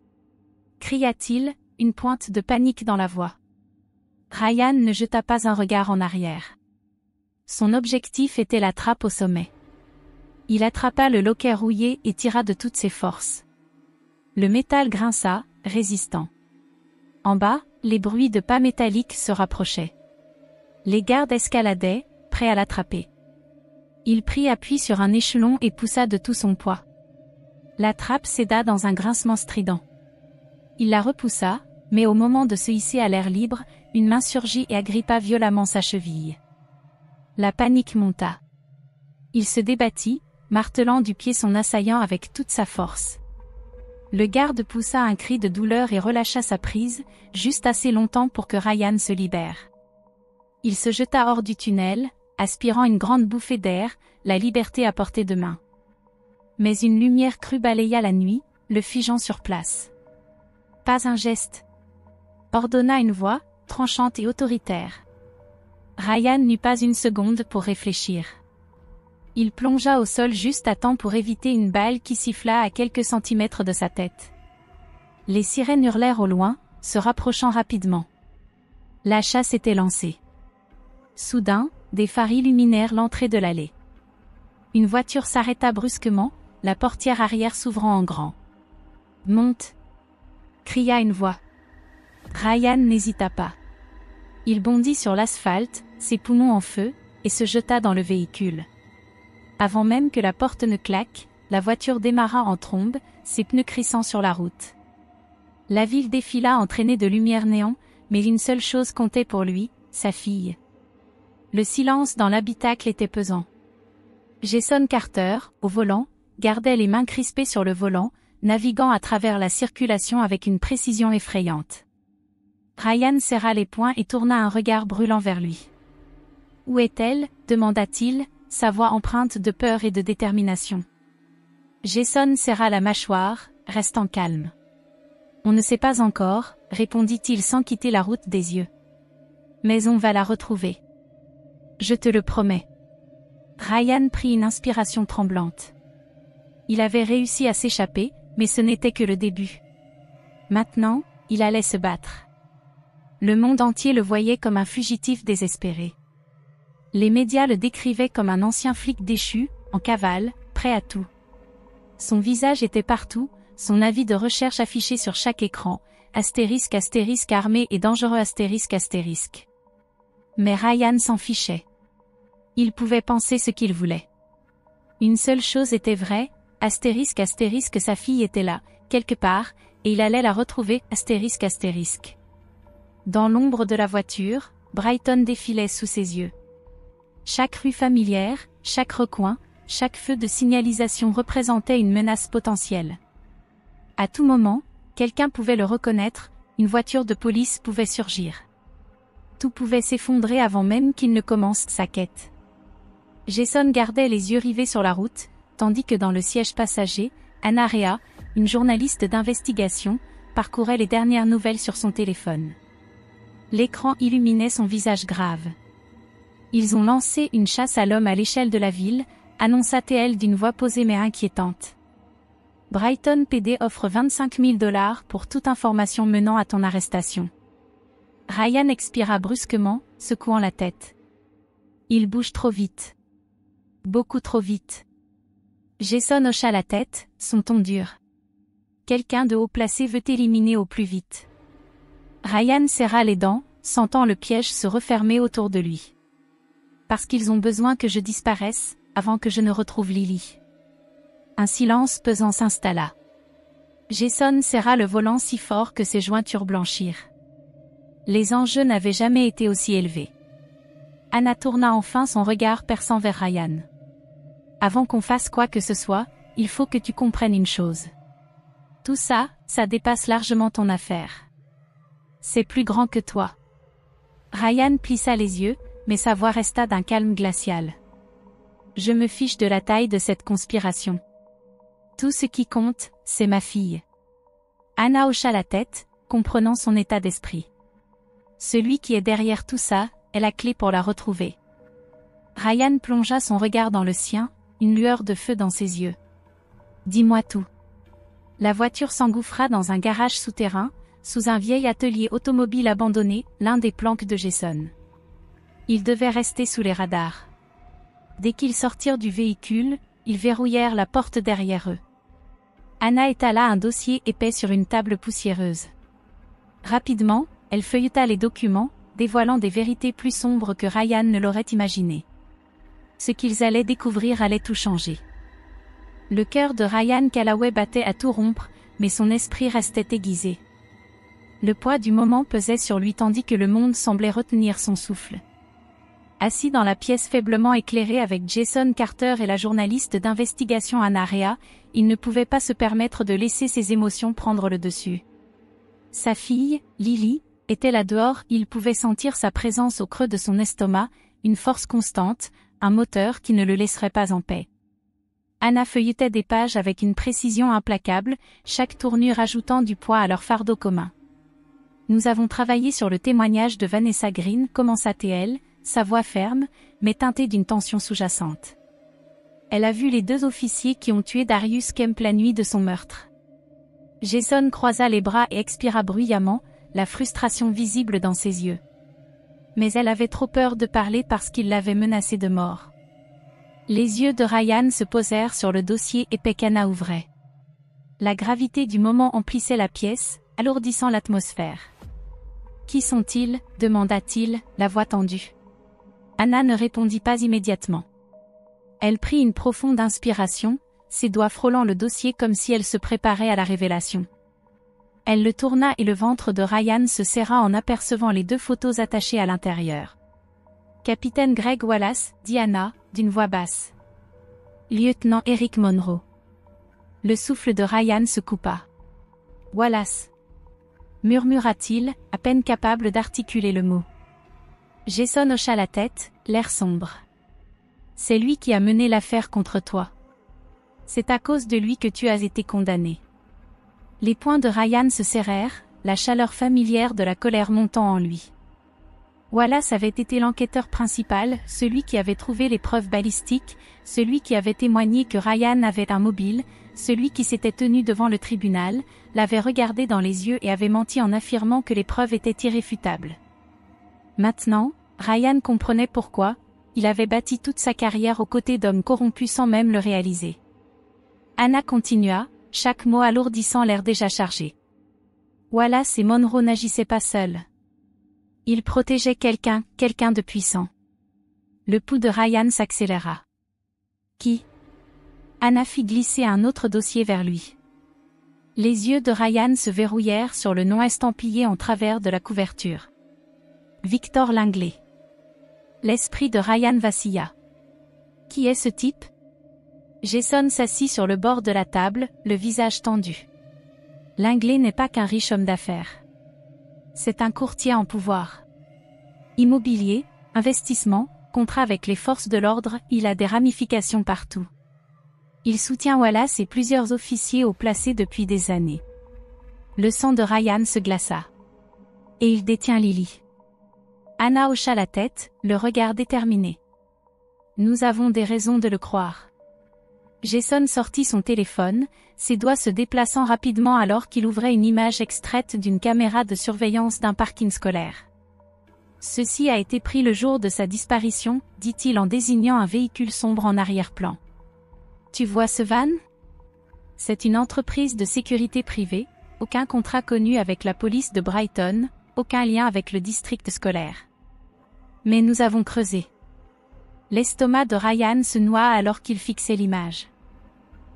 [SPEAKER 1] cria-t-il, une pointe de panique dans la voix. Ryan ne jeta pas un regard en arrière. Son objectif était la trappe au sommet. Il attrapa le loquet rouillé et tira de toutes ses forces. Le métal grinça, résistant. En bas, les bruits de pas métalliques se rapprochaient. Les gardes escaladaient, prêts à l'attraper. Il prit appui sur un échelon et poussa de tout son poids. La trappe céda dans un grincement strident. Il la repoussa, mais au moment de se hisser à l'air libre, une main surgit et agrippa violemment sa cheville. La panique monta. Il se débattit, martelant du pied son assaillant avec toute sa force. Le garde poussa un cri de douleur et relâcha sa prise, juste assez longtemps pour que Ryan se libère. Il se jeta hors du tunnel, aspirant une grande bouffée d'air, la liberté à portée de main. Mais une lumière crue balaya la nuit, le figeant sur place. « Pas un geste !» ordonna une voix, tranchante et autoritaire. Ryan n'eut pas une seconde pour réfléchir. Il plongea au sol juste à temps pour éviter une balle qui siffla à quelques centimètres de sa tête. Les sirènes hurlèrent au loin, se rapprochant rapidement. La chasse était lancée. Soudain, des phares illuminèrent l'entrée de l'allée. Une voiture s'arrêta brusquement, la portière arrière s'ouvrant en grand. « Monte !» cria une voix. Ryan n'hésita pas. Il bondit sur l'asphalte, ses poumons en feu, et se jeta dans le véhicule. Avant même que la porte ne claque, la voiture démarra en trombe, ses pneus crissant sur la route. La ville défila entraînée de lumière néant, mais une seule chose comptait pour lui, sa fille. Le silence dans l'habitacle était pesant. Jason Carter, au volant, gardait les mains crispées sur le volant, naviguant à travers la circulation avec une précision effrayante. Ryan serra les poings et tourna un regard brûlant vers lui. « Où est-elle » demanda-t-il, sa voix empreinte de peur et de détermination. Jason serra la mâchoire, restant calme. « On ne sait pas encore » répondit-il sans quitter la route des yeux. « Mais on va la retrouver. Je te le promets. » Ryan prit une inspiration tremblante. Il avait réussi à s'échapper, mais ce n'était que le début. Maintenant, il allait se battre. Le monde entier le voyait comme un fugitif désespéré. Les médias le décrivaient comme un ancien flic déchu, en cavale, prêt à tout. Son visage était partout, son avis de recherche affiché sur chaque écran, astérisque astérisque armé et dangereux astérisque astérisque. Mais Ryan s'en fichait. Il pouvait penser ce qu'il voulait. Une seule chose était vraie, astérisque astérisque sa fille était là, quelque part, et il allait la retrouver, astérisque astérisque. Dans l'ombre de la voiture, Brighton défilait sous ses yeux. Chaque rue familière, chaque recoin, chaque feu de signalisation représentait une menace potentielle. À tout moment, quelqu'un pouvait le reconnaître, une voiture de police pouvait surgir. Tout pouvait s'effondrer avant même qu'il ne commence sa quête. Jason gardait les yeux rivés sur la route, tandis que dans le siège passager, Anna Rea, une journaliste d'investigation, parcourait les dernières nouvelles sur son téléphone. L'écran illuminait son visage grave. Ils ont lancé une chasse à l'homme à l'échelle de la ville, annonça-t-elle d'une voix posée mais inquiétante. Brighton PD offre $25 000 pour toute information menant à ton arrestation. Ryan expira brusquement, secouant la tête. Il bouge trop vite. Beaucoup trop vite. Jason hocha la tête, son ton dur. Quelqu'un de haut placé veut t'éliminer au plus vite. Ryan serra les dents, sentant le piège se refermer autour de lui. Parce qu'ils ont besoin que je disparaisse, avant que je ne retrouve Lily. Un silence pesant s'installa. Jason serra le volant si fort que ses jointures blanchirent. Les enjeux n'avaient jamais été aussi élevés. Anna tourna enfin son regard perçant vers Ryan. Avant qu'on fasse quoi que ce soit, il faut que tu comprennes une chose. Tout ça, ça dépasse largement ton affaire. C'est plus grand que toi. Ryan plissa les yeux, mais sa voix resta d'un calme glacial. Je me fiche de la taille de cette conspiration. Tout ce qui compte, c'est ma fille. Anna hocha la tête, comprenant son état d'esprit. Celui qui est derrière tout ça, est la clé pour la retrouver. Ryan plongea son regard dans le sien, une lueur de feu dans ses yeux. Dis-moi tout. La voiture s'engouffra dans un garage souterrain, sous un vieil atelier automobile abandonné, l'un des planques de Jason. Ils devaient rester sous les radars. Dès qu'ils sortirent du véhicule, ils verrouillèrent la porte derrière eux. Anna étala un dossier épais sur une table poussiéreuse. Rapidement, elle feuilleta les documents, dévoilant des vérités plus sombres que Ryan ne l'aurait imaginé. Ce qu'ils allaient découvrir allait tout changer. Le cœur de Ryan Callaway battait à tout rompre, mais son esprit restait aiguisé. Le poids du moment pesait sur lui tandis que le monde semblait retenir son souffle. Assis dans la pièce faiblement éclairée avec Jason Carter et la journaliste d'investigation Anna Rea, il ne pouvait pas se permettre de laisser ses émotions prendre le dessus. Sa fille, Lily, était là dehors, il pouvait sentir sa présence au creux de son estomac, une force constante, un moteur qui ne le laisserait pas en paix. Anna feuilletait des pages avec une précision implacable, chaque tournure ajoutant du poids à leur fardeau commun. Nous avons travaillé sur le témoignage de Vanessa Green, commença-t-elle, sa voix ferme, mais teintée d'une tension sous-jacente. Elle a vu les 2 officiers qui ont tué Darius Kemp la nuit de son meurtre. Jason croisa les bras et expira bruyamment, la frustration visible dans ses yeux. mais elle avait trop peur de parler parce qu'il l'avait menacée de mort. Les yeux de Ryan se posèrent sur le dossier épais qu'Anna ouvrait. La gravité du moment emplissait la pièce, alourdissant l'atmosphère. « Qui sont-ils » demanda-t-il, la voix tendue. Anna ne répondit pas immédiatement. Elle prit une profonde inspiration, ses doigts frôlant le dossier comme si elle se préparait à la révélation. Elle le tourna et le ventre de Ryan se serra en apercevant les 2 photos attachées à l'intérieur. « Capitaine Greg Wallace » dit Anna, d'une voix basse. « Lieutenant Eric Monroe. » Le souffle de Ryan se coupa. « Wallace » murmura-t-il, à peine capable d'articuler le mot. Jason hocha la tête, l'air sombre. « C'est lui qui a mené l'affaire contre toi. C'est à cause de lui que tu as été condamné. » Les poings de Ryan se serrèrent, la chaleur familière de la colère montant en lui. Wallace avait été l'enquêteur principal, celui qui avait trouvé les preuves balistiques, celui qui avait témoigné que Ryan avait un mobile, celui qui s'était tenu devant le tribunal, l'avait regardé dans les yeux et avait menti en affirmant que les preuves étaient irréfutables. Maintenant, Ryan comprenait pourquoi, il avait bâti toute sa carrière aux côtés d'hommes corrompus sans même le réaliser. Anna continua, chaque mot alourdissant l'air déjà chargé. Wallace et Monroe n'agissaient pas seuls. Ils protégeaient quelqu'un de puissant. Le pouls de Ryan s'accéléra. Qui ? Anna fit glisser un autre dossier vers lui. Les yeux de Ryan se verrouillèrent sur le nom estampillé en travers de la couverture. Victor Langley. L'esprit de Ryan vacilla. Qui est ce type ? Jason s'assit sur le bord de la table, le visage tendu. Langley n'est pas qu'un riche homme d'affaires. C'est un courtier en pouvoir. Immobilier, investissement, contrat avec les forces de l'ordre, il a des ramifications partout. Il soutient Wallace et plusieurs officiers haut placés depuis des années. Le sang de Ryan se glaça. Et il détient Lily. Anna hocha la tête, le regard déterminé. Nous avons des raisons de le croire. Jason sortit son téléphone, ses doigts se déplaçant rapidement alors qu'il ouvrait une image extraite d'une caméra de surveillance d'un parking scolaire. Ceci a été pris le jour de sa disparition, dit-il en désignant un véhicule sombre en arrière-plan. Tu vois ce van ? C'est une entreprise de sécurité privée, aucun contrat connu avec la police de Brighton, aucun lien avec le district scolaire. Mais nous avons creusé. L'estomac de Ryan se noua alors qu'il fixait l'image.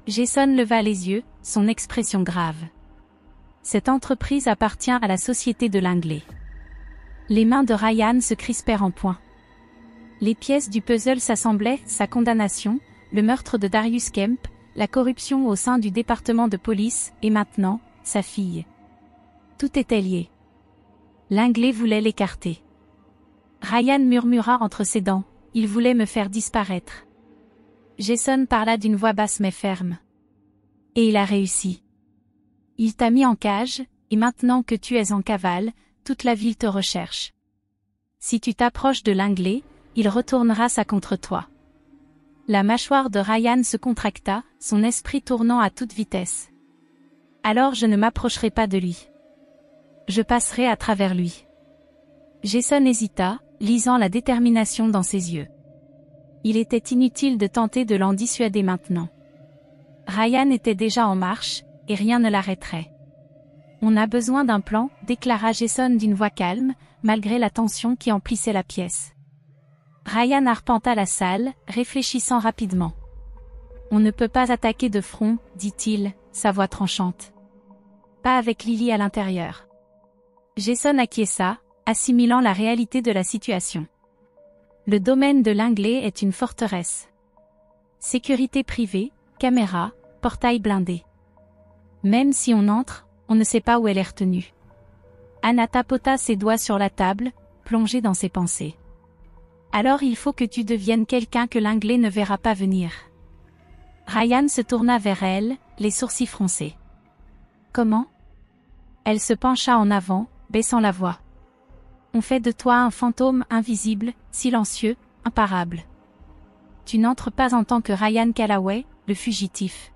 [SPEAKER 1] Jason leva les yeux, son expression grave. Cette entreprise appartient à la société de Langley. Les mains de Ryan se crispèrent en poing. Les pièces du puzzle s'assemblaient, sa condamnation, le meurtre de Darius Kemp, la corruption au sein du département de police, et maintenant, sa fille. Tout était lié. Langley voulait l'écarter. Ryan murmura entre ses dents, « Il voulait me faire disparaître. » Jason parla d'une voix basse mais ferme. « Et il a réussi. Il t'a mis en cage, et maintenant que tu es en cavale, toute la ville te recherche. Si tu t'approches de Langley, il retournera ça contre toi. » La mâchoire de Ryan se contracta, son esprit tournant à toute vitesse. « Alors je ne m'approcherai pas de lui. Je passerai à travers lui. » Jason hésita, lisant la détermination dans ses yeux. Il était inutile de tenter de l'en dissuader maintenant. Ryan était déjà en marche, et rien ne l'arrêterait. « On a besoin d'un plan, » déclara Jason d'une voix calme, malgré la tension qui emplissait la pièce. Ryan arpenta la salle, réfléchissant rapidement. « On ne peut pas attaquer de front, » dit-il, sa voix tranchante. « Pas avec Lily à l'intérieur. » Jason acquiesça, assimilant la réalité de la situation. Le domaine de Langley est une forteresse. Sécurité privée, caméras, portail blindé. Même si on entre, on ne sait pas où elle est retenue. Anna tapota ses doigts sur la table, plongée dans ses pensées. Alors il faut que tu deviennes quelqu'un que Langley ne verra pas venir. Ryan se tourna vers elle, les sourcils froncés. Comment ? Elle se pencha en avant, baissant la voix. On fait de toi un fantôme invisible, silencieux, imparable. Tu n'entres pas en tant que Ryan Callaway, le fugitif.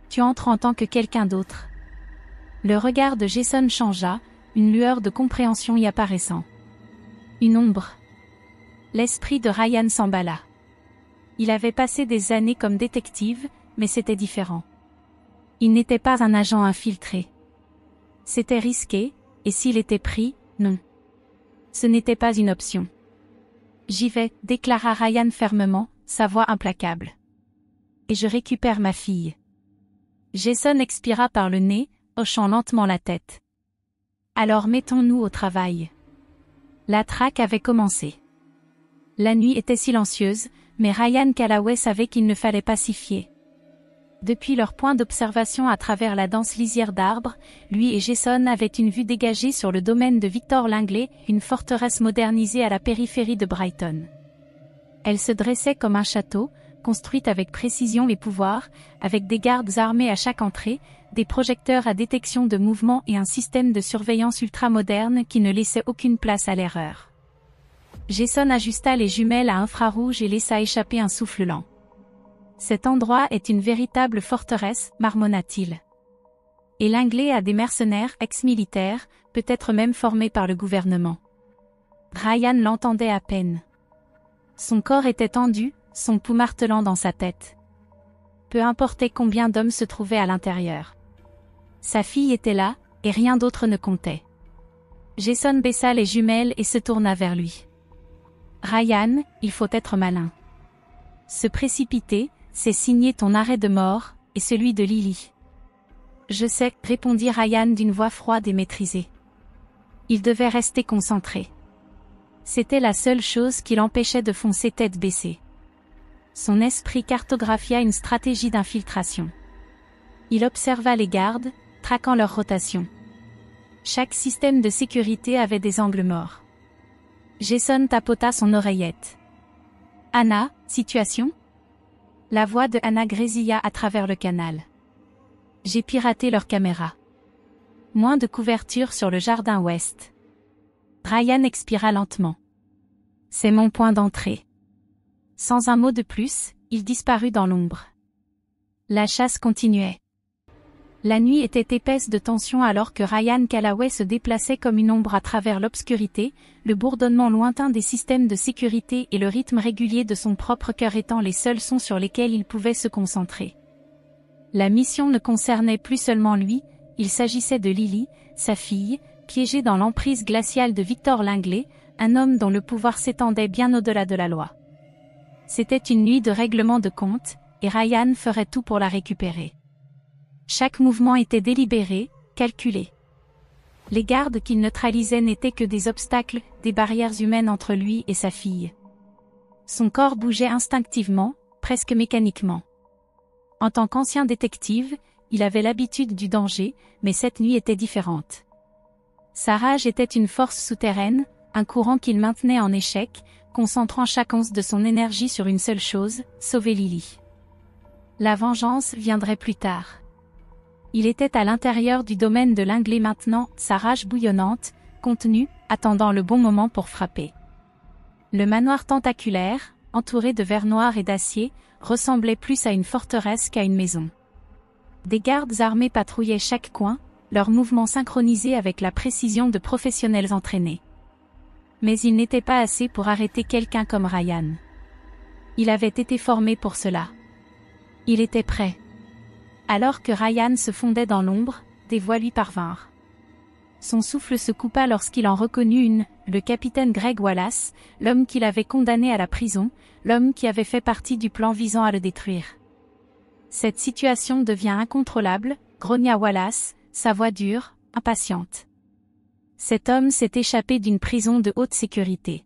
[SPEAKER 1] Tu entres en tant que quelqu'un d'autre. Le regard de Jason changea, une lueur de compréhension y apparaissant. Une ombre. L'esprit de Ryan s'emballa. Il avait passé des années comme détective, mais c'était différent. Il n'était pas un agent infiltré. C'était risqué, et s'il était pris, non. Ce n'était pas une option. J'y vais, déclara Ryan fermement, sa voix implacable. Et je récupère ma fille. Jason expira par le nez, hochant lentement la tête. Alors mettons-nous au travail. La traque avait commencé. La nuit était silencieuse, mais Ryan Callaway savait qu'il ne fallait pas s'y fier. Depuis leur point d'observation à travers la dense lisière d'arbres, lui et Jason avaient une vue dégagée sur le domaine de Victor Langley, une forteresse modernisée à la périphérie de Brighton. Elle se dressait comme un château, construite avec précision et pouvoir, avec des gardes armés à chaque entrée, des projecteurs à détection de mouvement et un système de surveillance ultramoderne qui ne laissait aucune place à l'erreur. Jason ajusta les jumelles à infrarouge et laissa échapper un souffle lent. Cet endroit est une véritable forteresse, marmonna-t-il. Et Langley a des mercenaires ex-militaires, peut-être même formés par le gouvernement. Ryan l'entendait à peine. Son corps était tendu, son pouls martelant dans sa tête. Peu importait combien d'hommes se trouvaient à l'intérieur. Sa fille était là, et rien d'autre ne comptait. Jason baissa les jumelles et se tourna vers lui. Ryan, il faut être malin. Se précipiter, c'est signer ton arrêt de mort, et celui de Lily. Je sais, répondit Ryan d'une voix froide et maîtrisée. Il devait rester concentré. C'était la seule chose qui l'empêchait de foncer tête baissée. Son esprit cartographia une stratégie d'infiltration. Il observa les gardes, traquant leur rotation. Chaque système de sécurité avait des angles morts. Jason tapota son oreillette. « Anna, situation ?» La voix de Anna grésilla à travers le canal. « J'ai piraté leur caméra. Moins de couverture sur le jardin ouest. » Ryan expira lentement. « C'est mon point d'entrée. » Sans un mot de plus, il disparut dans l'ombre. La chasse continuait. La nuit était épaisse de tension alors que Ryan Callaway se déplaçait comme une ombre à travers l'obscurité, le bourdonnement lointain des systèmes de sécurité et le rythme régulier de son propre cœur étant les seuls sons sur lesquels il pouvait se concentrer. La mission ne concernait plus seulement lui, il s'agissait de Lily, sa fille, piégée dans l'emprise glaciale de Victor Langley, un homme dont le pouvoir s'étendait bien au-delà de la loi. C'était une nuit de règlement de compte, et Ryan ferait tout pour la récupérer. Chaque mouvement était délibéré, calculé. Les gardes qu'il neutralisait n'étaient que des obstacles, des barrières humaines entre lui et sa fille. Son corps bougeait instinctivement, presque mécaniquement. En tant qu'ancien détective, il avait l'habitude du danger, mais cette nuit était différente. Sa rage était une force souterraine, un courant qu'il maintenait en échec, concentrant chaque once de son énergie sur une seule chose, sauver Lily. La vengeance viendrait plus tard. Il était à l'intérieur du domaine de Langley maintenant, sa rage bouillonnante, contenue, attendant le bon moment pour frapper. Le manoir tentaculaire, entouré de verre noir et d'acier, ressemblait plus à une forteresse qu'à une maison. Des gardes armés patrouillaient chaque coin, leurs mouvements synchronisés avec la précision de professionnels entraînés. Mais il n'était pas assez pour arrêter quelqu'un comme Ryan. Il avait été formé pour cela. Il était prêt. Alors que Ryan se fondait dans l'ombre, des voix lui parvinrent. Son souffle se coupa lorsqu'il en reconnut le capitaine Greg Wallace, l'homme qu'il avait condamné à la prison, l'homme qui avait fait partie du plan visant à le détruire. Cette situation devient incontrôlable, grogna Wallace, sa voix dure, impatiente. Cet homme s'est échappé d'une prison de haute sécurité.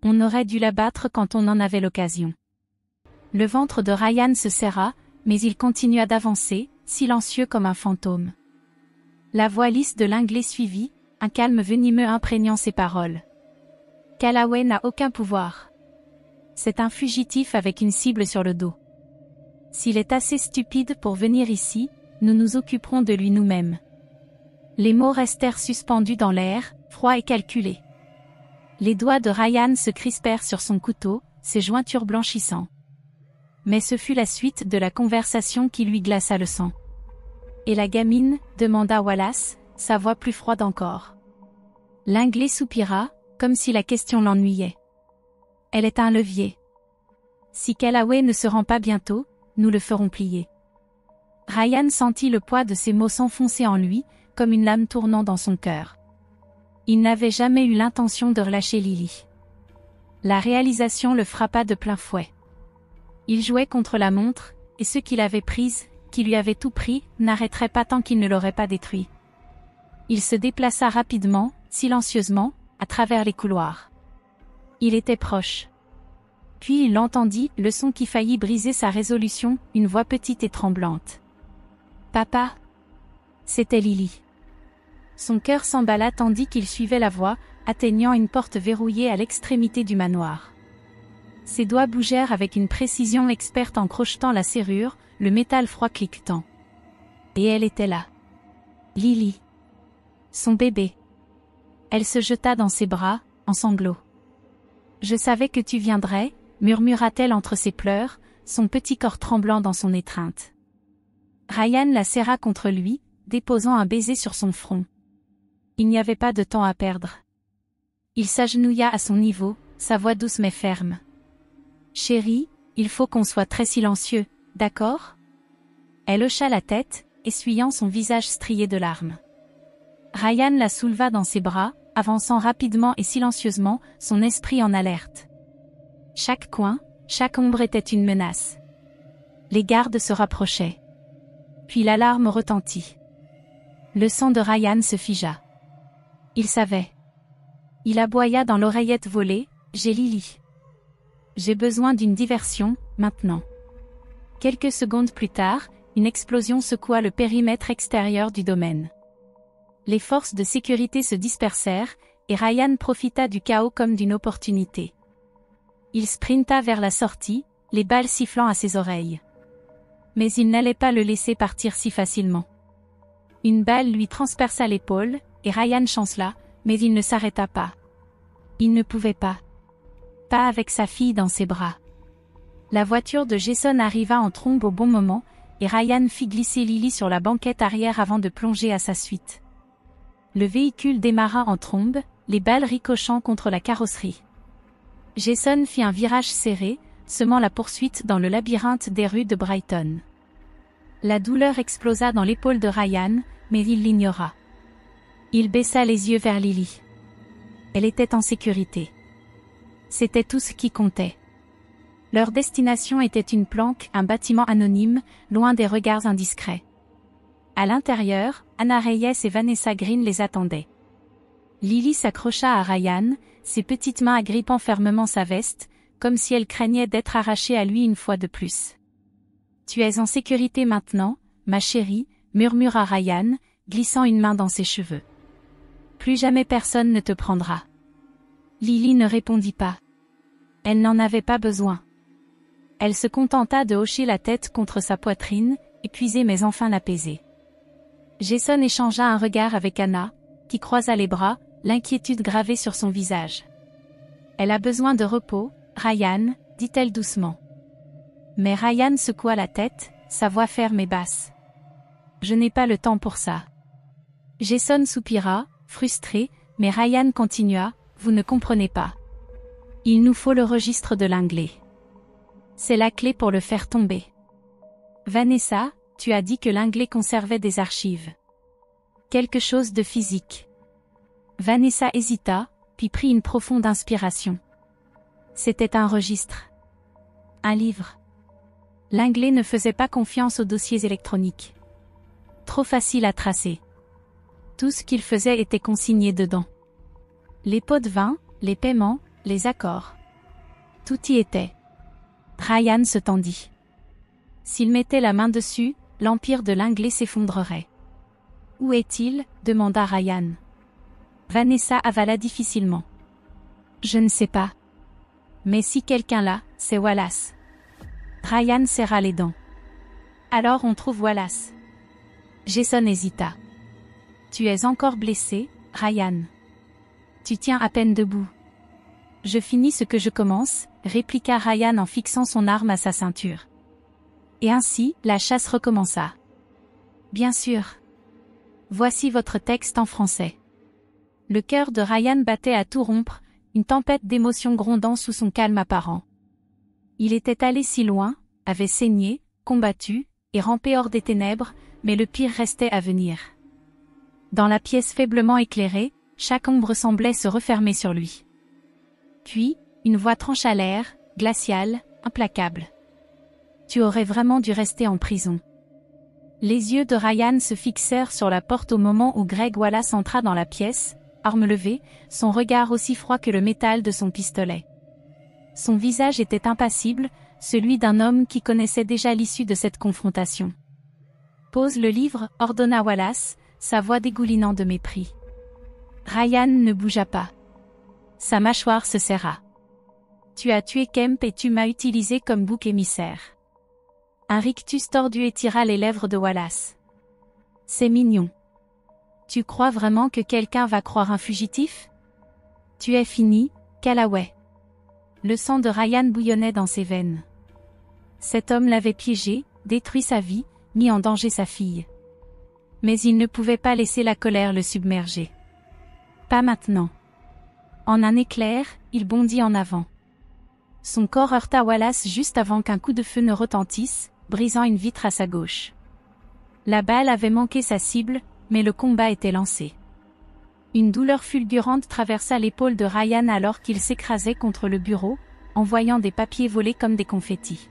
[SPEAKER 1] On aurait dû l'abattre quand on en avait l'occasion. Le ventre de Ryan se serra, mais il continua d'avancer, silencieux comme un fantôme. La voix lisse de Langley suivit, un calme venimeux imprégnant ses paroles. Callaway n'a aucun pouvoir. C'est un fugitif avec une cible sur le dos. S'il est assez stupide pour venir ici, nous nous occuperons de lui nous-mêmes. Les mots restèrent suspendus dans l'air, froids et calculés. Les doigts de Ryan se crispèrent sur son couteau, ses jointures blanchissant. Mais ce fut la suite de la conversation qui lui glaça le sang. « Et la gamine ?» demanda Wallace, sa voix plus froide encore. Langley soupira, comme si la question l'ennuyait. Elle est un levier. Si Callaway ne se rend pas bientôt, nous le ferons plier. Ryan sentit le poids de ces mots s'enfoncer en lui, comme une lame tournant dans son cœur. Il n'avait jamais eu l'intention de relâcher Lily. La réalisation le frappa de plein fouet. Il jouait contre la montre, et ceux qui l'avaient prise, qui lui avaient tout pris, n'arrêteraient pas tant qu'ils ne l'auraient pas détruit. Il se déplaça rapidement, silencieusement, à travers les couloirs. Il était proche. Puis il entendit le son qui faillit briser sa résolution, une voix petite et tremblante. « Papa !» C'était Lily. Son cœur s'emballa tandis qu'il suivait la voix, atteignant une porte verrouillée à l'extrémité du manoir. Ses doigts bougèrent avec une précision experte en crochetant la serrure, le métal froid cliquetant. Et elle était là. Lily. Son bébé. Elle se jeta dans ses bras, en sanglots. « Je savais que tu viendrais », murmura-t-elle entre ses pleurs, son petit corps tremblant dans son étreinte. Ryan la serra contre lui, déposant un baiser sur son front. Il n'y avait pas de temps à perdre. Il s'agenouilla à son niveau, sa voix douce mais ferme. « Chérie, il faut qu'on soit très silencieux, d'accord ?» Elle hocha la tête, essuyant son visage strié de larmes. Ryan la souleva dans ses bras, avançant rapidement et silencieusement, son esprit en alerte. Chaque coin, chaque ombre était une menace. Les gardes se rapprochaient. Puis l'alarme retentit. Le sang de Ryan se figea. Il savait. Il aboya dans l'oreillette volée, « J'ai Lily. J'ai besoin d'une diversion, maintenant. » Quelques secondes plus tard, une explosion secoua le périmètre extérieur du domaine. Les forces de sécurité se dispersèrent, et Ryan profita du chaos comme d'une opportunité. Il sprinta vers la sortie, les balles sifflant à ses oreilles. Mais il n'allait pas le laisser partir si facilement. Une balle lui transperça l'épaule, et Ryan chancela, mais il ne s'arrêta pas. Il ne pouvait pas. Pas avec sa fille dans ses bras. La voiture de Jason arriva en trombe au bon moment, et Ryan fit glisser Lily sur la banquette arrière avant de plonger à sa suite. Le véhicule démarra en trombe, les balles ricochant contre la carrosserie. Jason fit un virage serré, semant la poursuite dans le labyrinthe des rues de Brighton. La douleur explosa dans l'épaule de Ryan, mais il l'ignora. Il baissa les yeux vers Lily. Elle était en sécurité. C'était tout ce qui comptait. Leur destination était une planque, un bâtiment anonyme, loin des regards indiscrets. À l'intérieur, Anna Reyes et Vanessa Green les attendaient. Lily s'accrocha à Ryan, ses petites mains agrippant fermement sa veste, comme si elle craignait d'être arrachée à lui une fois de plus. « Tu es en sécurité maintenant, ma chérie », murmura Ryan, glissant une main dans ses cheveux. « Plus jamais personne ne te prendra. » Lily ne répondit pas. Elle n'en avait pas besoin. Elle se contenta de hocher la tête contre sa poitrine, épuisée mais enfin l'apaiser. Jason échangea un regard avec Anna, qui croisa les bras, l'inquiétude gravée sur son visage. « Elle a besoin de repos, Ryan, » dit-elle doucement. Mais Ryan secoua la tête, sa voix ferme et basse. « Je n'ai pas le temps pour ça. » Jason soupira, frustré, mais Ryan continua, « Vous ne comprenez pas. Il nous faut le registre de Langley. C'est la clé pour le faire tomber. Vanessa, tu as dit que Langley conservait des archives. Quelque chose de physique. » Vanessa hésita, puis prit une profonde inspiration. C'était un registre. Un livre. Langley ne faisait pas confiance aux dossiers électroniques. Trop facile à tracer. Tout ce qu'il faisait était consigné dedans. Les pots de vin, les paiements, les accords. Tout y était. Ryan se tendit. S'il mettait la main dessus, l'empire de Langley s'effondrerait. « Où est-il » demanda Ryan. Vanessa avala difficilement. « Je ne sais pas. Mais si quelqu'un l'a, c'est Wallace. » Ryan serra les dents. « Alors on trouve Wallace. » Jason hésita. « Tu es encore blessé, Ryan. Tu tiens à peine debout. »« Je finis ce que je commence, » répliqua Ryan en fixant son arme à sa ceinture. Et ainsi, la chasse recommença. « Bien sûr. Voici votre texte en français. » Le cœur de Ryan battait à tout rompre, une tempête d'émotions grondant sous son calme apparent. Il était allé si loin, avait saigné, combattu, et rampé hors des ténèbres, mais le pire restait à venir. Dans la pièce faiblement éclairée, chaque ombre semblait se refermer sur lui. Puis, une voix trancha l'air, glaciale, implacable. Tu aurais vraiment dû rester en prison. Les yeux de Ryan se fixèrent sur la porte au moment où Greg Wallace entra dans la pièce, arme levée, son regard aussi froid que le métal de son pistolet. Son visage était impassible, celui d'un homme qui connaissait déjà l'issue de cette confrontation. « Pose le livre », ordonna Wallace, sa voix dégoulinant de mépris. Ryan ne bougea pas. Sa mâchoire se serra. « Tu as tué Kemp et tu m'as utilisé comme bouc émissaire. » Un rictus tordu étira les lèvres de Wallace. « C'est mignon. Tu crois vraiment que quelqu'un va croire un fugitif? Tu es fini, Callaway. » Le sang de Ryan bouillonnait dans ses veines. Cet homme l'avait piégé, détruit sa vie, mis en danger sa fille. Mais il ne pouvait pas laisser la colère le submerger. Pas maintenant. En un éclair, il bondit en avant. Son corps heurta Wallace juste avant qu'un coup de feu ne retentisse, brisant une vitre à sa gauche. La balle avait manqué sa cible, mais le combat était lancé. Une douleur fulgurante traversa l'épaule de Ryan alors qu'il s'écrasait contre le bureau, envoyant des papiers volés comme des confettis.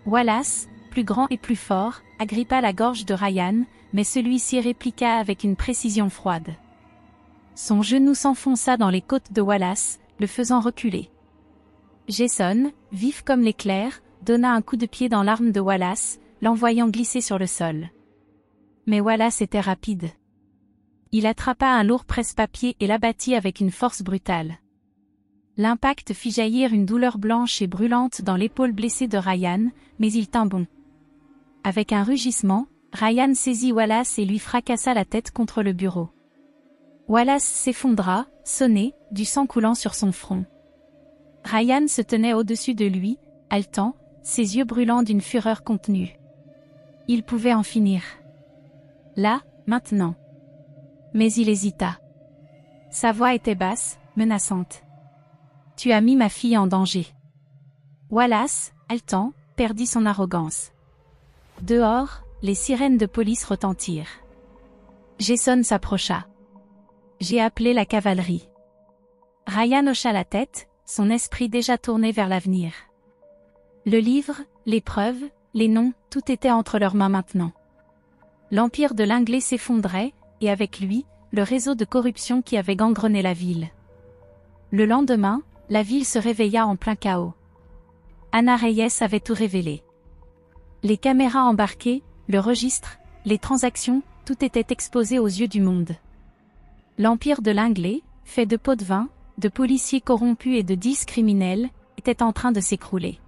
[SPEAKER 1] Wallace, plus grand et plus fort, agrippa la gorge de Ryan, mais celui-ci répliqua avec une précision froide. Son genou s'enfonça dans les côtes de Wallace, le faisant reculer. Jason, vif comme l'éclair, donna un coup de pied dans l'arme de Wallace, l'envoyant glisser sur le sol. Mais Wallace était rapide. Il attrapa un lourd presse-papier et l'abattit avec une force brutale. L'impact fit jaillir une douleur blanche et brûlante dans l'épaule blessée de Ryan, mais il tint bon. Avec un rugissement, Ryan saisit Wallace et lui fracassa la tête contre le bureau. Wallace s'effondra, sonné, du sang coulant sur son front. Ryan se tenait au-dessus de lui, haletant, ses yeux brûlants d'une fureur contenue. Il pouvait en finir. Là, maintenant. Mais il hésita. Sa voix était basse, menaçante. « Tu as mis ma fille en danger. » Wallace, haletant, perdit son arrogance. Dehors, les sirènes de police retentirent. Jason s'approcha. « J'ai appelé la cavalerie. » Ryan hocha la tête, son esprit déjà tourné vers l'avenir. Le livre, les preuves, les noms, tout était entre leurs mains maintenant. L'empire de Langley s'effondrait, et avec lui, le réseau de corruption qui avait gangrené la ville. Le lendemain, la ville se réveilla en plein chaos. Anna Reyes avait tout révélé. Les caméras embarquées, le registre, les transactions, tout était exposé aux yeux du monde. L'empire de Langley, fait de pots de vin, de policiers corrompus et de 10 criminels, était en train de s'écrouler.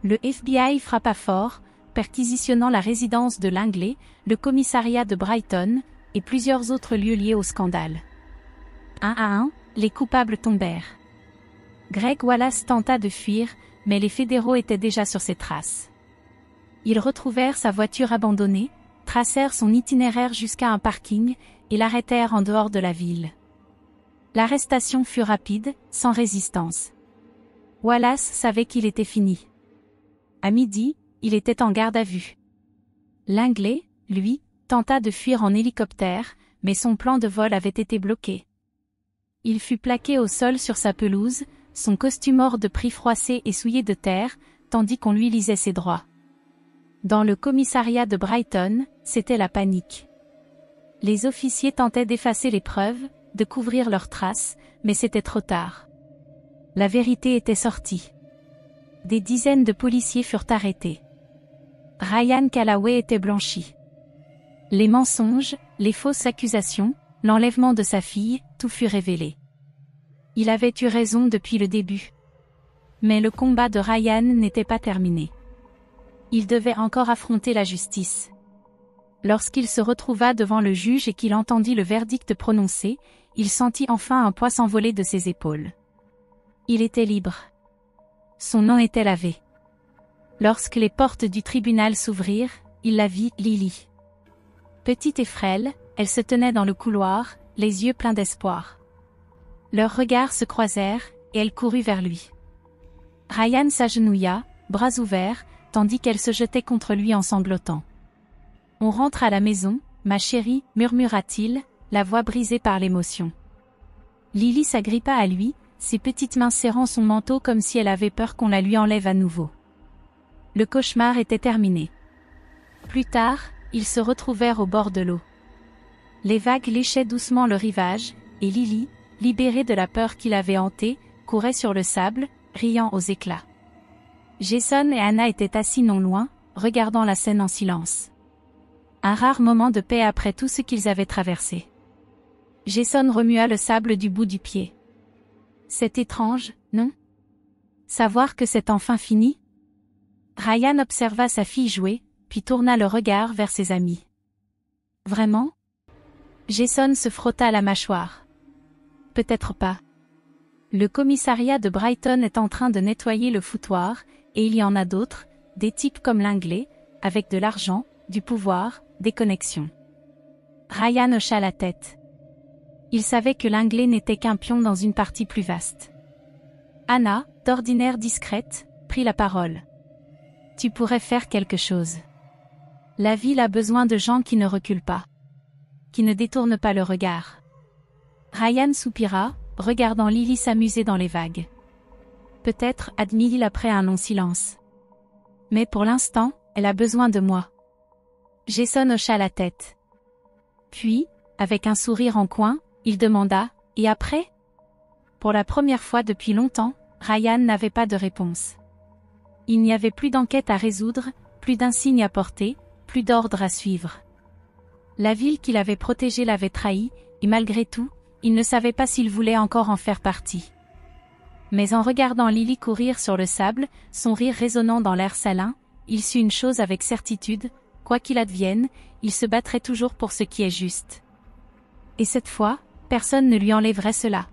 [SPEAKER 1] Le FBI frappa fort, perquisitionnant la résidence de Langley, le commissariat de Brighton, et plusieurs autres lieux liés au scandale. Un à un, les coupables tombèrent. Greg Wallace tenta de fuir, mais les fédéraux étaient déjà sur ses traces. Ils retrouvèrent sa voiture abandonnée, tracèrent son itinéraire jusqu'à un parking, et l'arrêtèrent en dehors de la ville. L'arrestation fut rapide, sans résistance. Wallace savait qu'il était fini. À midi, il était en garde à vue. Langley, lui, tenta de fuir en hélicoptère, mais son plan de vol avait été bloqué. Il fut plaqué au sol sur sa pelouse, son costume hors de prix froissé et souillé de terre, tandis qu'on lui lisait ses droits. Dans le commissariat de Brighton, c'était la panique. Les officiers tentaient d'effacer les preuves, de couvrir leurs traces, mais c'était trop tard. La vérité était sortie. Des dizaines de policiers furent arrêtés. Ryan Callaway était blanchi. Les mensonges, les fausses accusations, l'enlèvement de sa fille, tout fut révélé. Il avait eu raison depuis le début. Mais le combat de Ryan n'était pas terminé. Il devait encore affronter la justice. Lorsqu'il se retrouva devant le juge et qu'il entendit le verdict prononcé, il sentit enfin un poids s'envoler de ses épaules. Il était libre. Son nom était lavé. Lorsque les portes du tribunal s'ouvrirent, il la vit, Lily. Petite et frêle, elle se tenait dans le couloir, les yeux pleins d'espoir. Leurs regards se croisèrent, et elle courut vers lui. Ryan s'agenouilla, bras ouverts, tandis qu'elle se jetait contre lui en sanglotant. « On rentre à la maison, ma chérie, murmura-t-il, la voix brisée par l'émotion. Lily s'agrippa à lui, ses petites mains serrant son manteau comme si elle avait peur qu'on la lui enlève à nouveau. Le cauchemar était terminé. Plus tard, ils se retrouvèrent au bord de l'eau. Les vagues léchaient doucement le rivage, et Lily, libérée de la peur qui l'avait hantée, courait sur le sable, riant aux éclats. Jason et Anna étaient assis non loin, regardant la scène en silence. Un rare moment de paix après tout ce qu'ils avaient traversé. Jason remua le sable du bout du pied. C'est étrange, non? Savoir que c'est enfin fini? Ryan observa sa fille jouer, puis tourna le regard vers ses amis. Vraiment? Jason se frotta la mâchoire. Peut-être pas. Le commissariat de Brighton est en train de nettoyer le foutoir, et il y en a d'autres, des types comme Langley, avec de l'argent, du pouvoir, des connexions. Ryan hocha la tête. Il savait que Langley n'était qu'un pion dans une partie plus vaste. Anna, d'ordinaire discrète, prit la parole. Tu pourrais faire quelque chose. La ville a besoin de gens qui ne reculent pas. Qui ne détournent pas le regard. Ryan soupira, regardant Lily s'amuser dans les vagues. Peut-être, admit-il après un long silence. Mais pour l'instant, elle a besoin de moi. Jason hocha la tête. Puis, avec un sourire en coin, il demanda, et après? Pour la première fois depuis longtemps, Ryan n'avait pas de réponse. Il n'y avait plus d'enquête à résoudre, plus d'insignes à porter, plus d'ordre à suivre. La ville qu'il avait protégée l'avait trahi, et malgré tout, il ne savait pas s'il voulait encore en faire partie. Mais en regardant Lily courir sur le sable, son rire résonnant dans l'air salin, il sut une chose avec certitude, quoi qu'il advienne, il se battrait toujours pour ce qui est juste. Et cette fois, personne ne lui enlèverait cela.